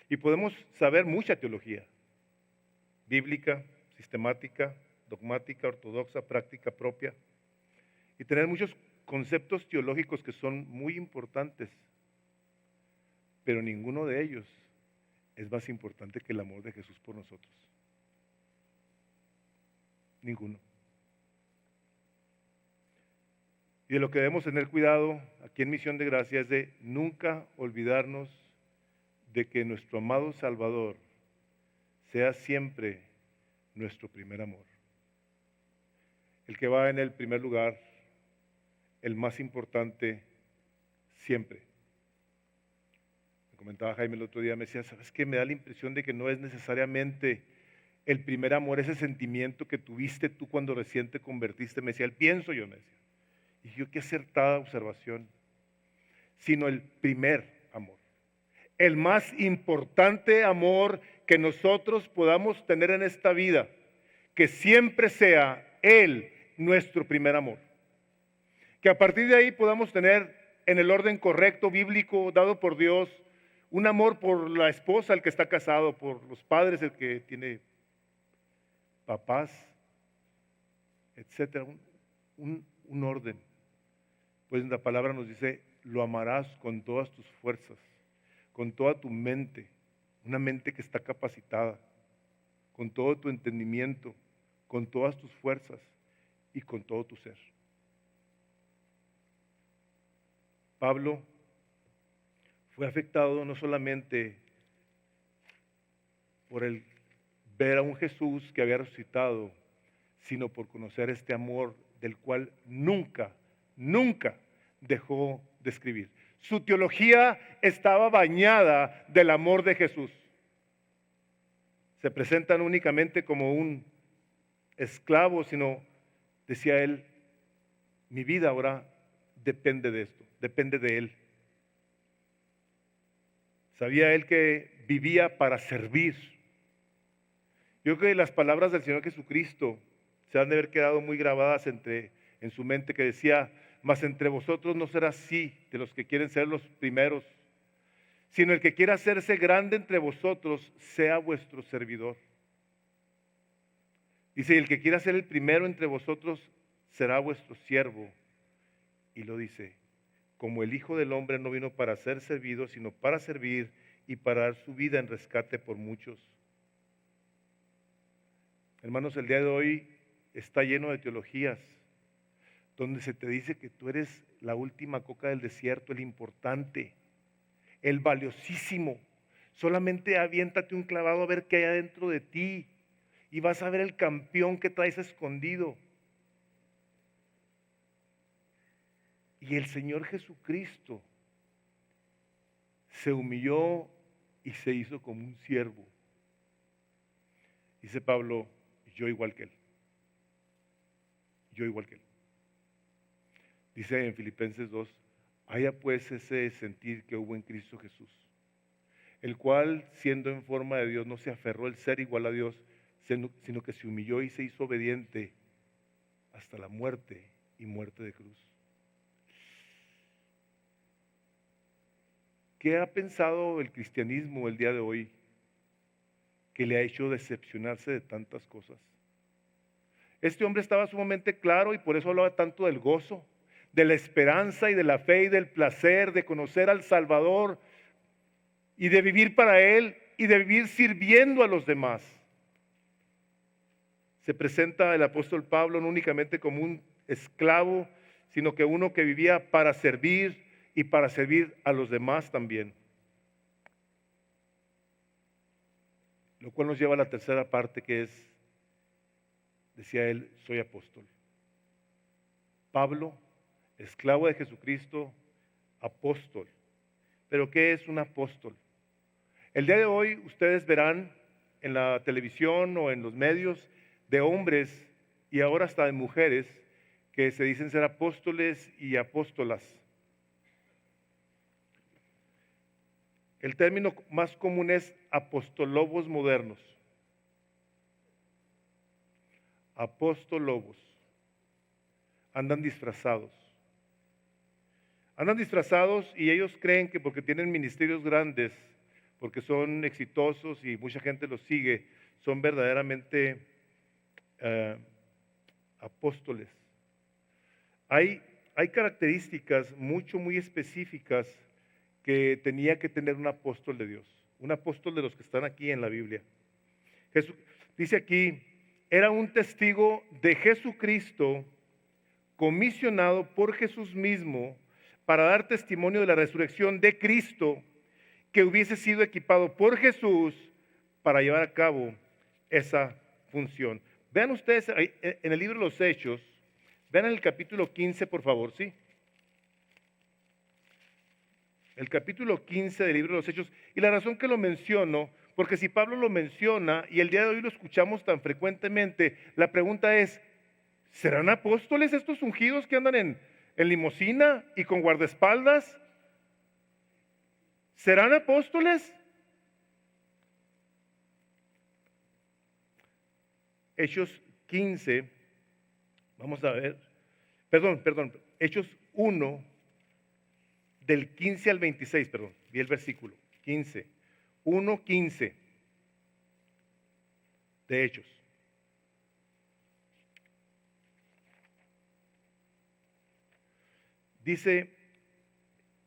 y podemos saber mucha teología, bíblica, sistemática, dogmática, ortodoxa, práctica propia, y tener muchos conceptos teológicos que son muy importantes, pero ninguno de ellos es más importante que el amor de Jesús por nosotros. Ninguno. Y de lo que debemos tener cuidado aquí en Misión de Gracia es de nunca olvidarnos de que nuestro amado Salvador sea siempre nuestro primer amor. El que va en el primer lugar, el más importante siempre. Me comentaba Jaime el otro día, me decía, ¿sabes qué? Me da la impresión de que no es necesariamente el primer amor, ese sentimiento que tuviste tú cuando recién te convertiste. Me decía, el pienso yo, me decía. Y yo, qué acertada observación. Sino el primer amor. El más importante amor que nosotros podamos tener en esta vida. Que siempre sea Él nuestro primer amor. Que a partir de ahí podamos tener en el orden correcto, bíblico, dado por Dios, un amor por la esposa, el que está casado, por los padres, el que tiene papás, etcétera, un orden. Pues la palabra nos dice, lo amarás con todas tus fuerzas, con toda tu mente, una mente que está capacitada, con todo tu entendimiento, con todas tus fuerzas y con todo tu ser. Pablo fue afectado no solamente por el ver a un Jesús que había resucitado, sino por conocer este amor del cual nunca dejó de escribir. Su teología estaba bañada del amor de Jesús. Se presentan únicamente como un esclavo, sino, decía él, mi vida ahora depende de esto, depende de él. Sabía él que vivía para servir. Yo creo que las palabras del Señor Jesucristo se han de haber quedado muy grabadas en su mente, que decía, mas entre vosotros no será así de los que quieren ser los primeros, sino el que quiera hacerse grande entre vosotros sea vuestro servidor. Dice, el que quiera ser el primero entre vosotros será vuestro siervo. Y lo dice, como el Hijo del Hombre no vino para ser servido, sino para servir y para dar su vida en rescate por muchos. Hermanos, el día de hoy está lleno de teologías donde se te dice que tú eres la última coca del desierto, el importante, el valiosísimo. Solamente aviéntate un clavado a ver qué hay adentro de ti y vas a ver el campeón que traes escondido. Y el Señor Jesucristo se humilló y se hizo como un siervo. Dice Pablo, yo igual que él. Yo igual que él. Dice en Filipenses 2, haya pues ese sentir que hubo en Cristo Jesús, el cual siendo en forma de Dios no se aferró al ser igual a Dios, sino que se humilló y se hizo obediente hasta la muerte y muerte de cruz. ¿Qué ha pensado el cristianismo el día de hoy que le ha hecho decepcionarse de tantas cosas? Este hombre estaba sumamente claro y por eso hablaba tanto del gozo, de la esperanza y de la fe y del placer de conocer al Salvador y de vivir para Él y de vivir sirviendo a los demás. Se presenta el apóstol Pablo no únicamente como un esclavo, sino que uno que vivía para servir y para servir a los demás también. Lo cual nos lleva a la tercera parte, que es, decía él, soy apóstol. Pablo, esclavo de Jesucristo, apóstol. ¿Pero qué es un apóstol? El día de hoy ustedes verán en la televisión o en los medios de hombres y ahora hasta de mujeres que se dicen ser apóstoles y apóstolas. El término más común es apostolobos modernos. Apostolobos. Andan disfrazados. Andan disfrazados y ellos creen que porque tienen ministerios grandes, porque son exitosos y mucha gente los sigue, son verdaderamente apóstoles. Hay características muy específicas que tenía que tener un apóstol de Dios, un apóstol de los que están aquí en la Biblia. Jesús, dice aquí, era un testigo de Jesucristo, comisionado por Jesús mismo para dar testimonio de la resurrección de Cristo, que hubiese sido equipado por Jesús para llevar a cabo esa función. Vean ustedes en el libro de los Hechos, vean el capítulo 15, por favor, ¿sí? El capítulo 15 del libro de los Hechos. Y la razón que lo menciono, porque si Pablo lo menciona y el día de hoy lo escuchamos tan frecuentemente, la pregunta es, ¿serán apóstoles estos ungidos que andan en limusina y con guardaespaldas? ¿Serán apóstoles? Hechos 15, vamos a ver, perdón, Hechos 1, del 15 al 26, perdón, vi el versículo, 15, 1, 15 de Hechos. Dice,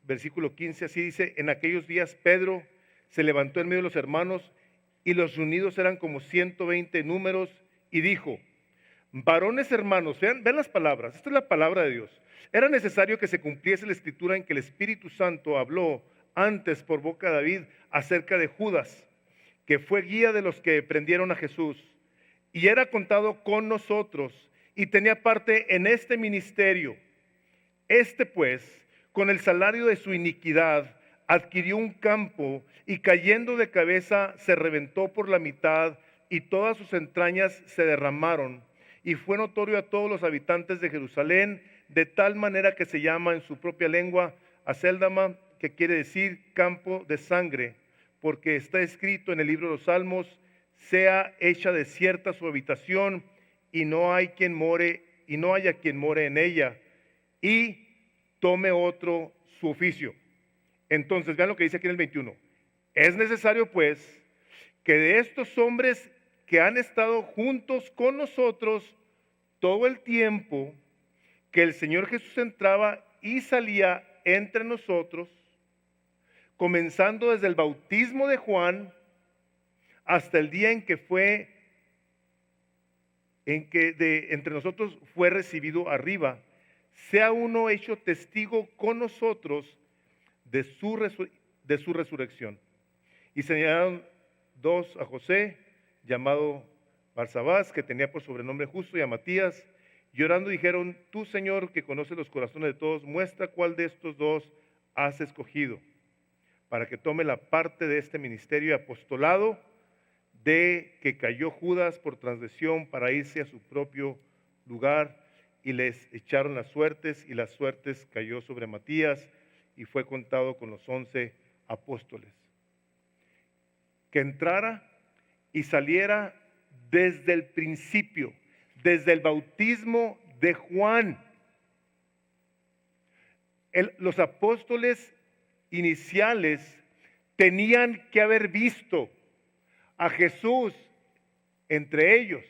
versículo 15, así dice, en aquellos días Pedro se levantó en medio de los hermanos y los reunidos eran como 120 números y dijo, varones hermanos, vean las palabras, esta es la palabra de Dios. Era necesario que se cumpliese la escritura en que el Espíritu Santo habló antes por boca de David acerca de Judas, que fue guía de los que prendieron a Jesús y era contado con nosotros y tenía parte en este ministerio. Este pues, con el salario de su iniquidad, adquirió un campo y cayendo de cabeza se reventó por la mitad y todas sus entrañas se derramaron. Y fue notorio a todos los habitantes de Jerusalén, de tal manera que se llama en su propia lengua Aceldama, que quiere decir campo de sangre, porque está escrito en el libro de los Salmos, sea hecha desierta su habitación y no haya quien more en ella, y tome otro su oficio. Entonces, vean lo que dice aquí en el 21. Es necesario pues que de estos hombres que han estado juntos con nosotros todo el tiempo que el Señor Jesús entraba y salía entre nosotros, comenzando desde el bautismo de Juan hasta el día en que entre nosotros fue recibido arriba, sea uno hecho testigo con nosotros de su resurrección. Y señalaron dos a José, llamado Barsabás, que tenía por sobrenombre Justo, y a Matías, y orando dijeron, tú, Señor, que conoces los corazones de todos, muestra cuál de estos dos has escogido, para que tome la parte de este ministerio y apostolado de que cayó Judas por transgresión para irse a su propio lugar, y les echaron las suertes, y las suertes cayó sobre Matías, y fue contado con los 11 apóstoles. Que entrara y saliera desde el principio, desde el bautismo de Juan. Los apóstoles iniciales tenían que haber visto a Jesús entre ellos.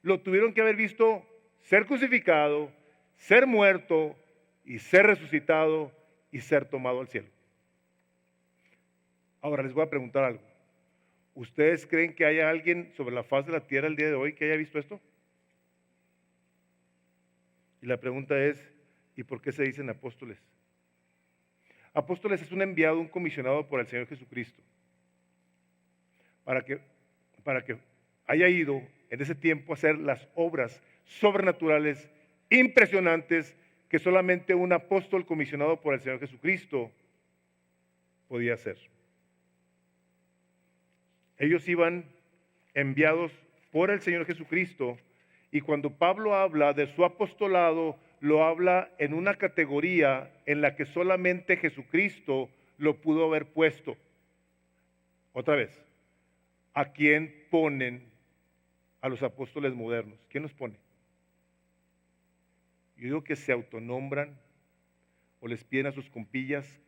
Lo tuvieron que haber visto ser crucificado, ser muerto y ser resucitado y ser tomado al cielo. Ahora les voy a preguntar algo. ¿Ustedes creen que haya alguien sobre la faz de la tierra el día de hoy que haya visto esto? Y la pregunta es, ¿y por qué se dicen apóstoles? Apóstoles es un enviado, un comisionado por el Señor Jesucristo, para que haya ido en ese tiempo a hacer las obras sobrenaturales, impresionantes, que solamente un apóstol comisionado por el Señor Jesucristo podía hacer. Ellos iban enviados por el Señor Jesucristo, y cuando Pablo habla de su apostolado, lo habla en una categoría en la que solamente Jesucristo lo pudo haber puesto. Otra vez, ¿a quién ponen a los apóstoles modernos? ¿Quién los pone? Yo digo que se autonombran o les piden a sus compillas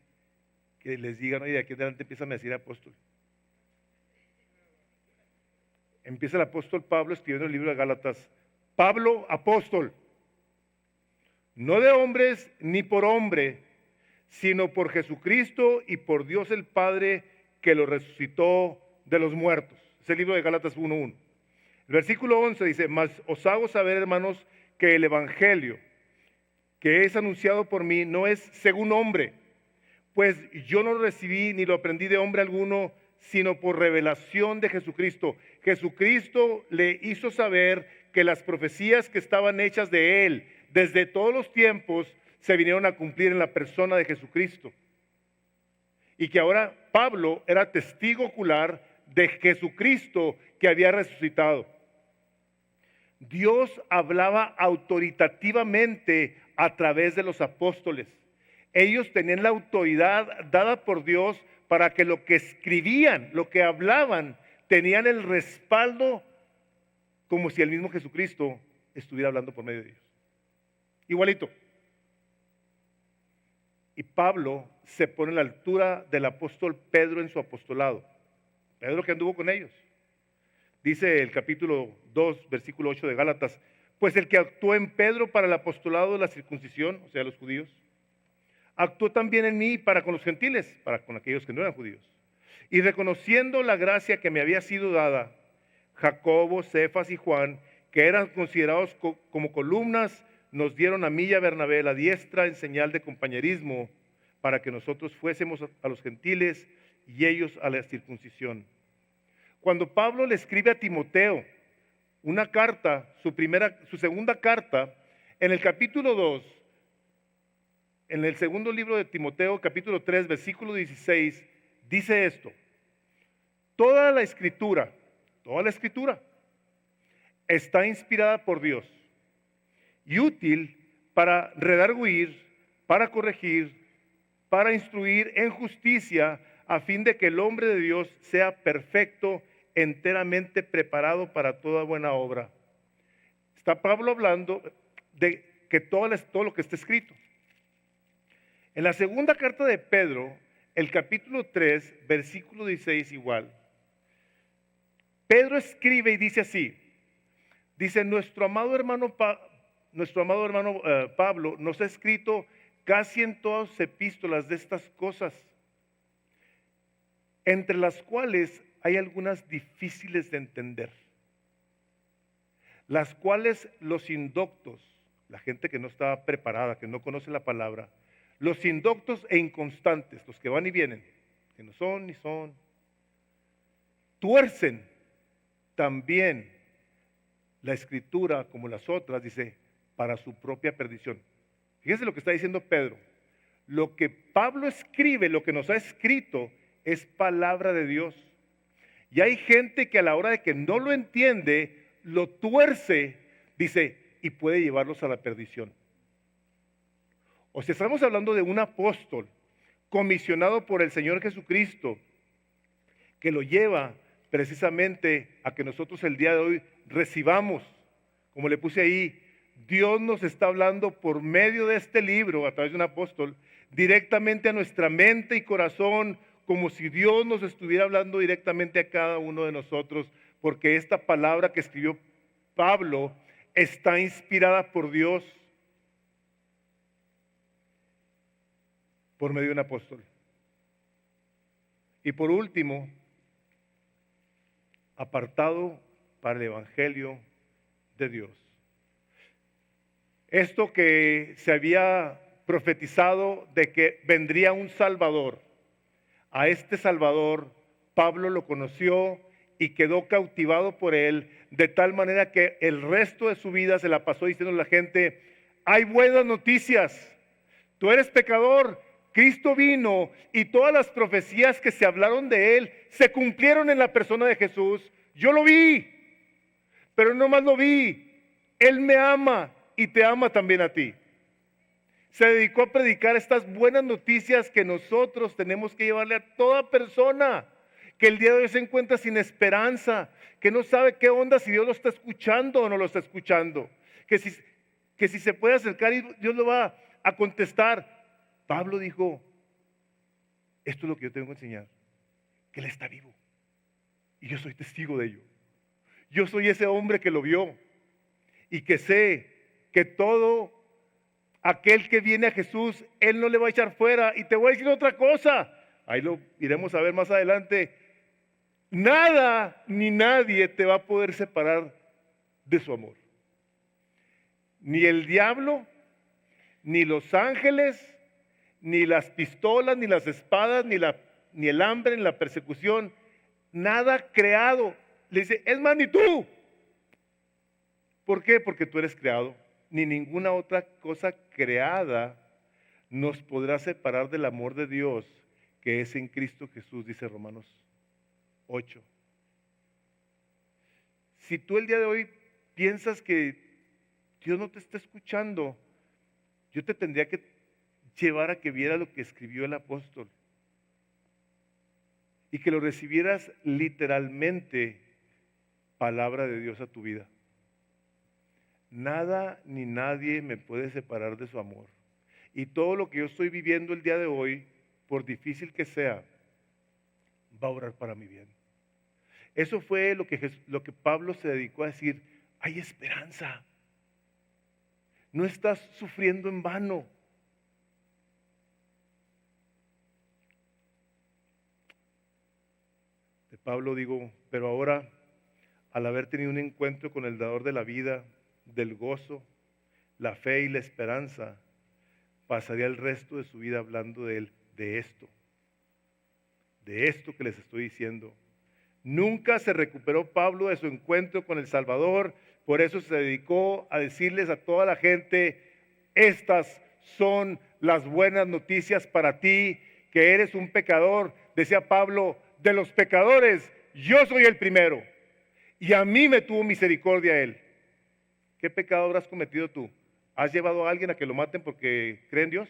que les digan, oye, de aquí en adelante empiezan a decir apóstol. Empieza el apóstol Pablo escribiendo el libro de Gálatas, Pablo, apóstol, no de hombres ni por hombre, sino por Jesucristo y por Dios el Padre que lo resucitó de los muertos. Es el libro de Gálatas 1:1. El versículo 11 dice, mas os hago saber, hermanos, que el evangelio que es anunciado por mí no es según hombre, pues yo no lo recibí ni lo aprendí de hombre alguno, sino por revelación de Jesucristo. Jesucristo le hizo saber que las profecías que estaban hechas de él desde todos los tiempos se vinieron a cumplir en la persona de Jesucristo. Y que ahora Pablo era testigo ocular de Jesucristo que había resucitado. Dios hablaba autoritativamente a través de los apóstoles. Ellos tenían la autoridad dada por Dios para que lo que escribían, lo que hablaban, tenían el respaldo como si el mismo Jesucristo estuviera hablando por medio de ellos. Igualito. Y Pablo se pone a la altura del apóstol Pedro en su apostolado. Pedro que anduvo con ellos. Dice el capítulo 2, versículo 8 de Gálatas, pues el que actuó en Pedro para el apostolado de la circuncisión, o sea, los judíos, actuó también en mí para con los gentiles, para con aquellos que no eran judíos. Y reconociendo la gracia que me había sido dada, Jacobo, Cefas y Juan, que eran considerados como columnas, nos dieron a mí y a Bernabé la diestra en señal de compañerismo, para que nosotros fuésemos a los gentiles y ellos a la circuncisión. Cuando Pablo le escribe a Timoteo una carta, su segunda carta, en el capítulo 2, en el segundo libro de Timoteo, capítulo 3, versículo 16, dice esto: toda la escritura está inspirada por Dios y útil para redarguir, para corregir, para instruir en justicia, a fin de que el hombre de Dios sea perfecto, enteramente preparado para toda buena obra. Está Pablo hablando de que todo lo que está escrito. En la segunda carta de Pedro, el capítulo 3, versículo 16 igual, Pedro escribe y dice así, dice, nuestro amado hermano Pablo nos ha escrito casi en todas sus epístolas de estas cosas, entre las cuales hay algunas difíciles de entender, las cuales los indoctos, la gente que no está preparada, que no conoce la palabra, los indoctos e inconstantes, los que van y vienen, que no son ni son, tuercen también la escritura como las otras, dice, para su propia perdición. Fíjense lo que está diciendo Pedro. Lo que Pablo escribe, lo que nos ha escrito, es palabra de Dios. Y hay gente que a la hora de que no lo entiende, lo tuerce, dice, y puede llevarlos a la perdición. O sea, estamos hablando de un apóstol comisionado por el Señor Jesucristo, que lo lleva precisamente a que nosotros el día de hoy recibamos, como le puse ahí, Dios nos está hablando por medio de este libro, a través de un apóstol, directamente a nuestra mente y corazón, como si Dios nos estuviera hablando directamente a cada uno de nosotros, porque esta palabra que escribió Pablo está inspirada por Dios por medio de un apóstol. Y por último, apartado para el Evangelio de Dios. Esto que se había profetizado de que vendría un Salvador. A este Salvador Pablo lo conoció y quedó cautivado por él, de tal manera que el resto de su vida se la pasó diciendo a la gente: hay buenas noticias, tú eres pecador, Cristo vino y todas las profecías que se hablaron de él se cumplieron en la persona de Jesús. Yo lo vi, pero no más lo vi, él me ama y te ama también a ti. Se dedicó a predicar estas buenas noticias que nosotros tenemos que llevarle a toda persona que el día de hoy se encuentra sin esperanza, que no sabe qué onda, si Dios lo está escuchando o no lo está escuchando, que si se puede acercar y Dios lo va a contestar. Pablo dijo: esto es lo que yo tengo que enseñar, que Él está vivo y yo soy testigo de ello. Yo soy ese hombre que lo vio y que sé que todo aquel que viene a Jesús, Él no le va a echar fuera. Y te voy a decir otra cosa, ahí lo iremos a ver más adelante. Nada ni nadie te va a poder separar de su amor. Ni el diablo, ni los ángeles, ni las pistolas, ni las espadas, ni el hambre, ni la persecución. Nada creado. Le dice: es más, ni tú. ¿Por qué? Porque tú eres creado. Ni ninguna otra cosa creada nos podrá separar del amor de Dios que es en Cristo Jesús, dice Romanos 8. Si tú el día de hoy piensas que Dios no te está escuchando, yo te tendría que llevar a que viera lo que escribió el apóstol y que lo recibieras literalmente, palabra de Dios a tu vida. Nada ni nadie me puede separar de su amor. Y todo lo que yo estoy viviendo el día de hoy, por difícil que sea, va a obrar para mi bien. Eso fue lo que Pablo se dedicó a decir: hay esperanza. No estás sufriendo en vano. De Pablo digo: pero ahora, al haber tenido un encuentro con el dador de la vida, del gozo, la fe y la esperanza, pasaría el resto de su vida hablando de él, de esto que les estoy diciendo. Nunca se recuperó Pablo de su encuentro con el Salvador, por eso se dedicó a decirles a toda la gente: estas son las buenas noticias para ti, que eres un pecador. Decía Pablo: de los pecadores, yo soy el primero, y a mí me tuvo misericordia él. ¿Qué pecado habrás cometido tú? ¿Has llevado a alguien a que lo maten porque cree en Dios?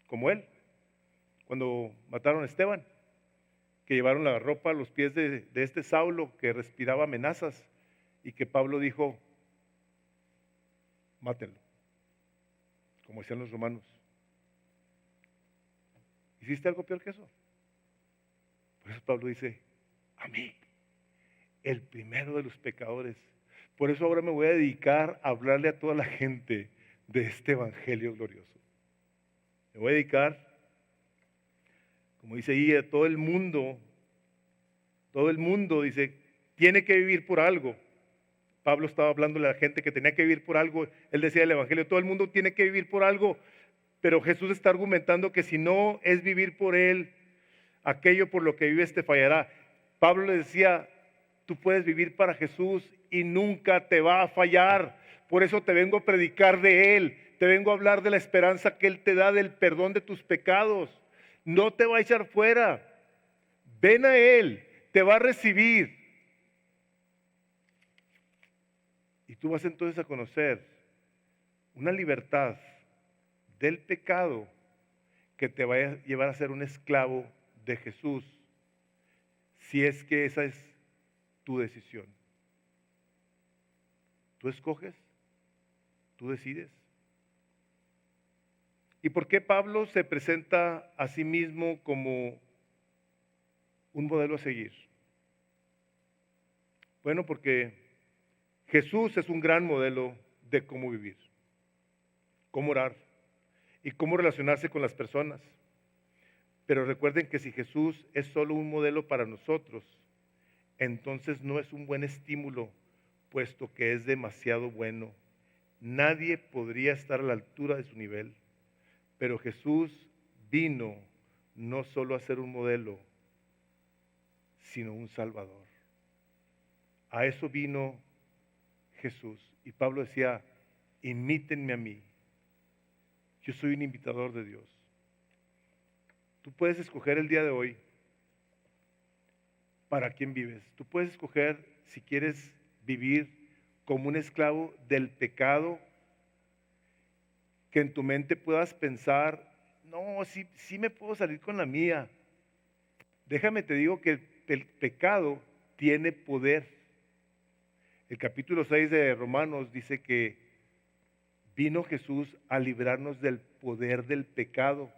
Como él, cuando mataron a Esteban, que llevaron la ropa a los pies de este Saulo que respiraba amenazas, y que Pablo dijo: mátenlo, como decían los romanos. ¿Hiciste algo peor que eso? Por eso Pablo dice: a mí, el primero de los pecadores. Por eso ahora me voy a dedicar a hablarle a toda la gente de este evangelio glorioso. Me voy a dedicar, como dice ahí, a todo el mundo. Todo el mundo, dice, tiene que vivir por algo. Pablo estaba hablando a la gente que tenía que vivir por algo. Él decía el evangelio: todo el mundo tiene que vivir por algo. Pero Jesús está argumentando que si no es vivir por Él, aquello por lo que vives te fallará. Pablo le decía: tú puedes vivir para Jesús y nunca te va a fallar. Por eso te vengo a predicar de Él, te vengo a hablar de la esperanza que Él te da, del perdón de tus pecados. No te va a echar fuera. Ven a Él, te va a recibir. Y tú vas entonces a conocer una libertad del pecado que te va a llevar a ser un esclavo de Jesús, si es que esa es tu decisión. Tú escoges, tú decides. ¿Y por qué Pablo se presenta a sí mismo como un modelo a seguir? Bueno, porque Jesús es un gran modelo de cómo vivir, cómo orar y cómo relacionarse con las personas. Pero recuerden que si Jesús es solo un modelo para nosotros, entonces no es un buen estímulo, puesto que es demasiado bueno. Nadie podría estar a la altura de su nivel. Pero Jesús vino no solo a ser un modelo, sino un Salvador. A eso vino Jesús. Y Pablo decía, imítenme a mí. Yo soy un imitador de Dios. Tú puedes escoger el día de hoy para quién vives. Tú puedes escoger si quieres vivir como un esclavo del pecado, que en tu mente puedas pensar, no, sí me puedo salir con la mía. Déjame te digo que el pecado tiene poder. El capítulo 6 de Romanos dice que vino Jesús a librarnos del poder del pecado.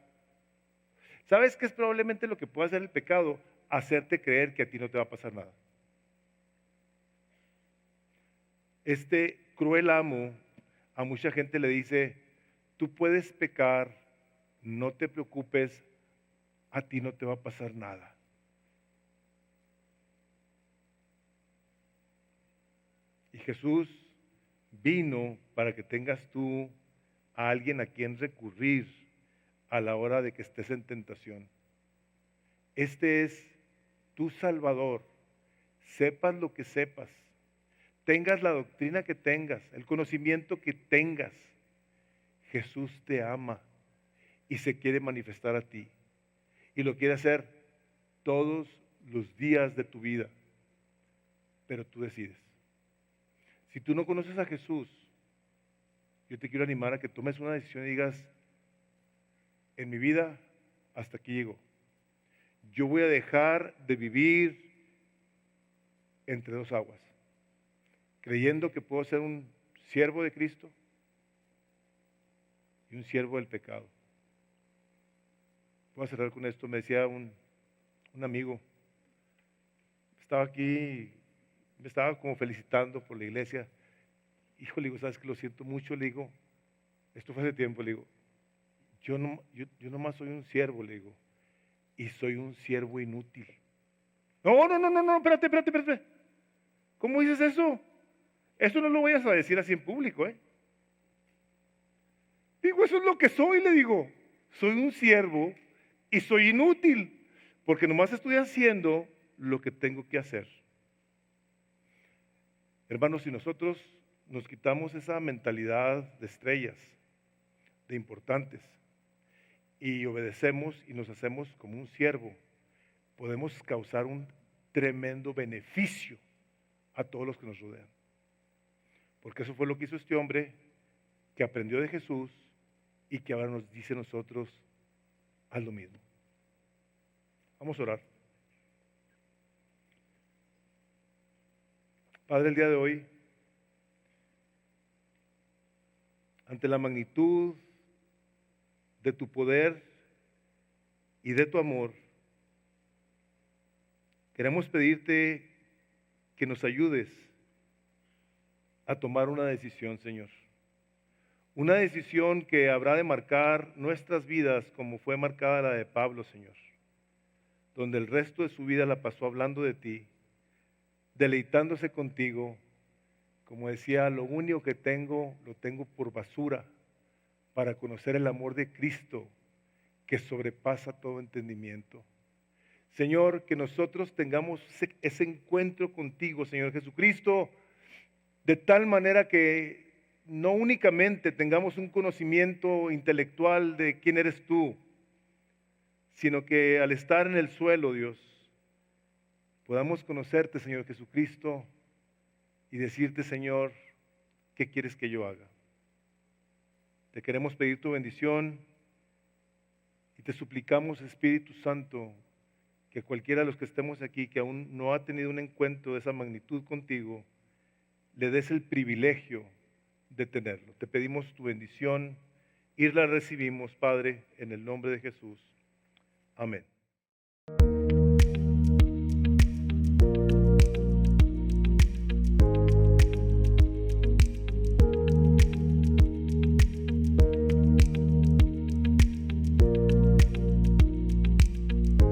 ¿Sabes qué es probablemente lo que puede hacer el pecado? Hacerte creer que a ti no te va a pasar nada. Este cruel amo a mucha gente le dice, tú puedes pecar, no te preocupes, a ti no te va a pasar nada. Y Jesús vino para que tengas tú a alguien a quien recurrir a la hora de que estés en tentación. Este es tu Salvador. Sepas lo que sepas, tengas la doctrina que tengas, el conocimiento que tengas, Jesús te ama y se quiere manifestar a ti. Y lo quiere hacer todos los días de tu vida. Pero tú decides. Si tú no conoces a Jesús, yo te quiero animar a que tomes una decisión y digas, en mi vida hasta aquí llego. Yo voy a dejar de vivir entre dos aguas, creyendo que puedo ser un siervo de Cristo y un siervo del pecado. Voy a cerrar con esto. Me decía un amigo, estaba aquí, me estaba como felicitando por la iglesia. Hijo, le digo, ¿sabes que lo siento mucho? Le digo, esto fue hace tiempo, le digo, yo nomás soy un siervo, le digo, y soy un siervo inútil. No, espérate. ¿Cómo dices eso? Eso no lo vayas a decir así en público, ¿eh? Digo, eso es lo que soy, le digo. Soy un siervo y soy inútil, porque nomás estoy haciendo lo que tengo que hacer. Hermanos, si nosotros nos quitamos esa mentalidad de estrellas, de importantes, y obedecemos y nos hacemos como un siervo, podemos causar un tremendo beneficio a todos los que nos rodean. Porque eso fue lo que hizo este hombre que aprendió de Jesús y que ahora nos dice a nosotros, haz lo mismo. Vamos a orar. Padre, el día de hoy, ante la magnitud de tu poder y de tu amor, queremos pedirte que nos ayudes a tomar una decisión, Señor. Una decisión que habrá de marcar nuestras vidas como fue marcada la de Pablo, Señor, donde el resto de su vida la pasó hablando de ti, deleitándose contigo. Como decía, lo único que tengo, lo tengo por basura para conocer el amor de Cristo que sobrepasa todo entendimiento. Señor, que nosotros tengamos ese encuentro contigo, Señor Jesucristo, de tal manera que no únicamente tengamos un conocimiento intelectual de quién eres tú, sino que al estar en el suelo, Dios, podamos conocerte, Señor Jesucristo, y decirte, Señor, ¿qué quieres que yo haga? Te queremos pedir tu bendición y te suplicamos, Espíritu Santo, que cualquiera de los que estemos aquí que aún no ha tenido un encuentro de esa magnitud contigo, le des el privilegio de tenerlo. Te pedimos tu bendición y la recibimos, Padre, en el nombre de Jesús. Amén.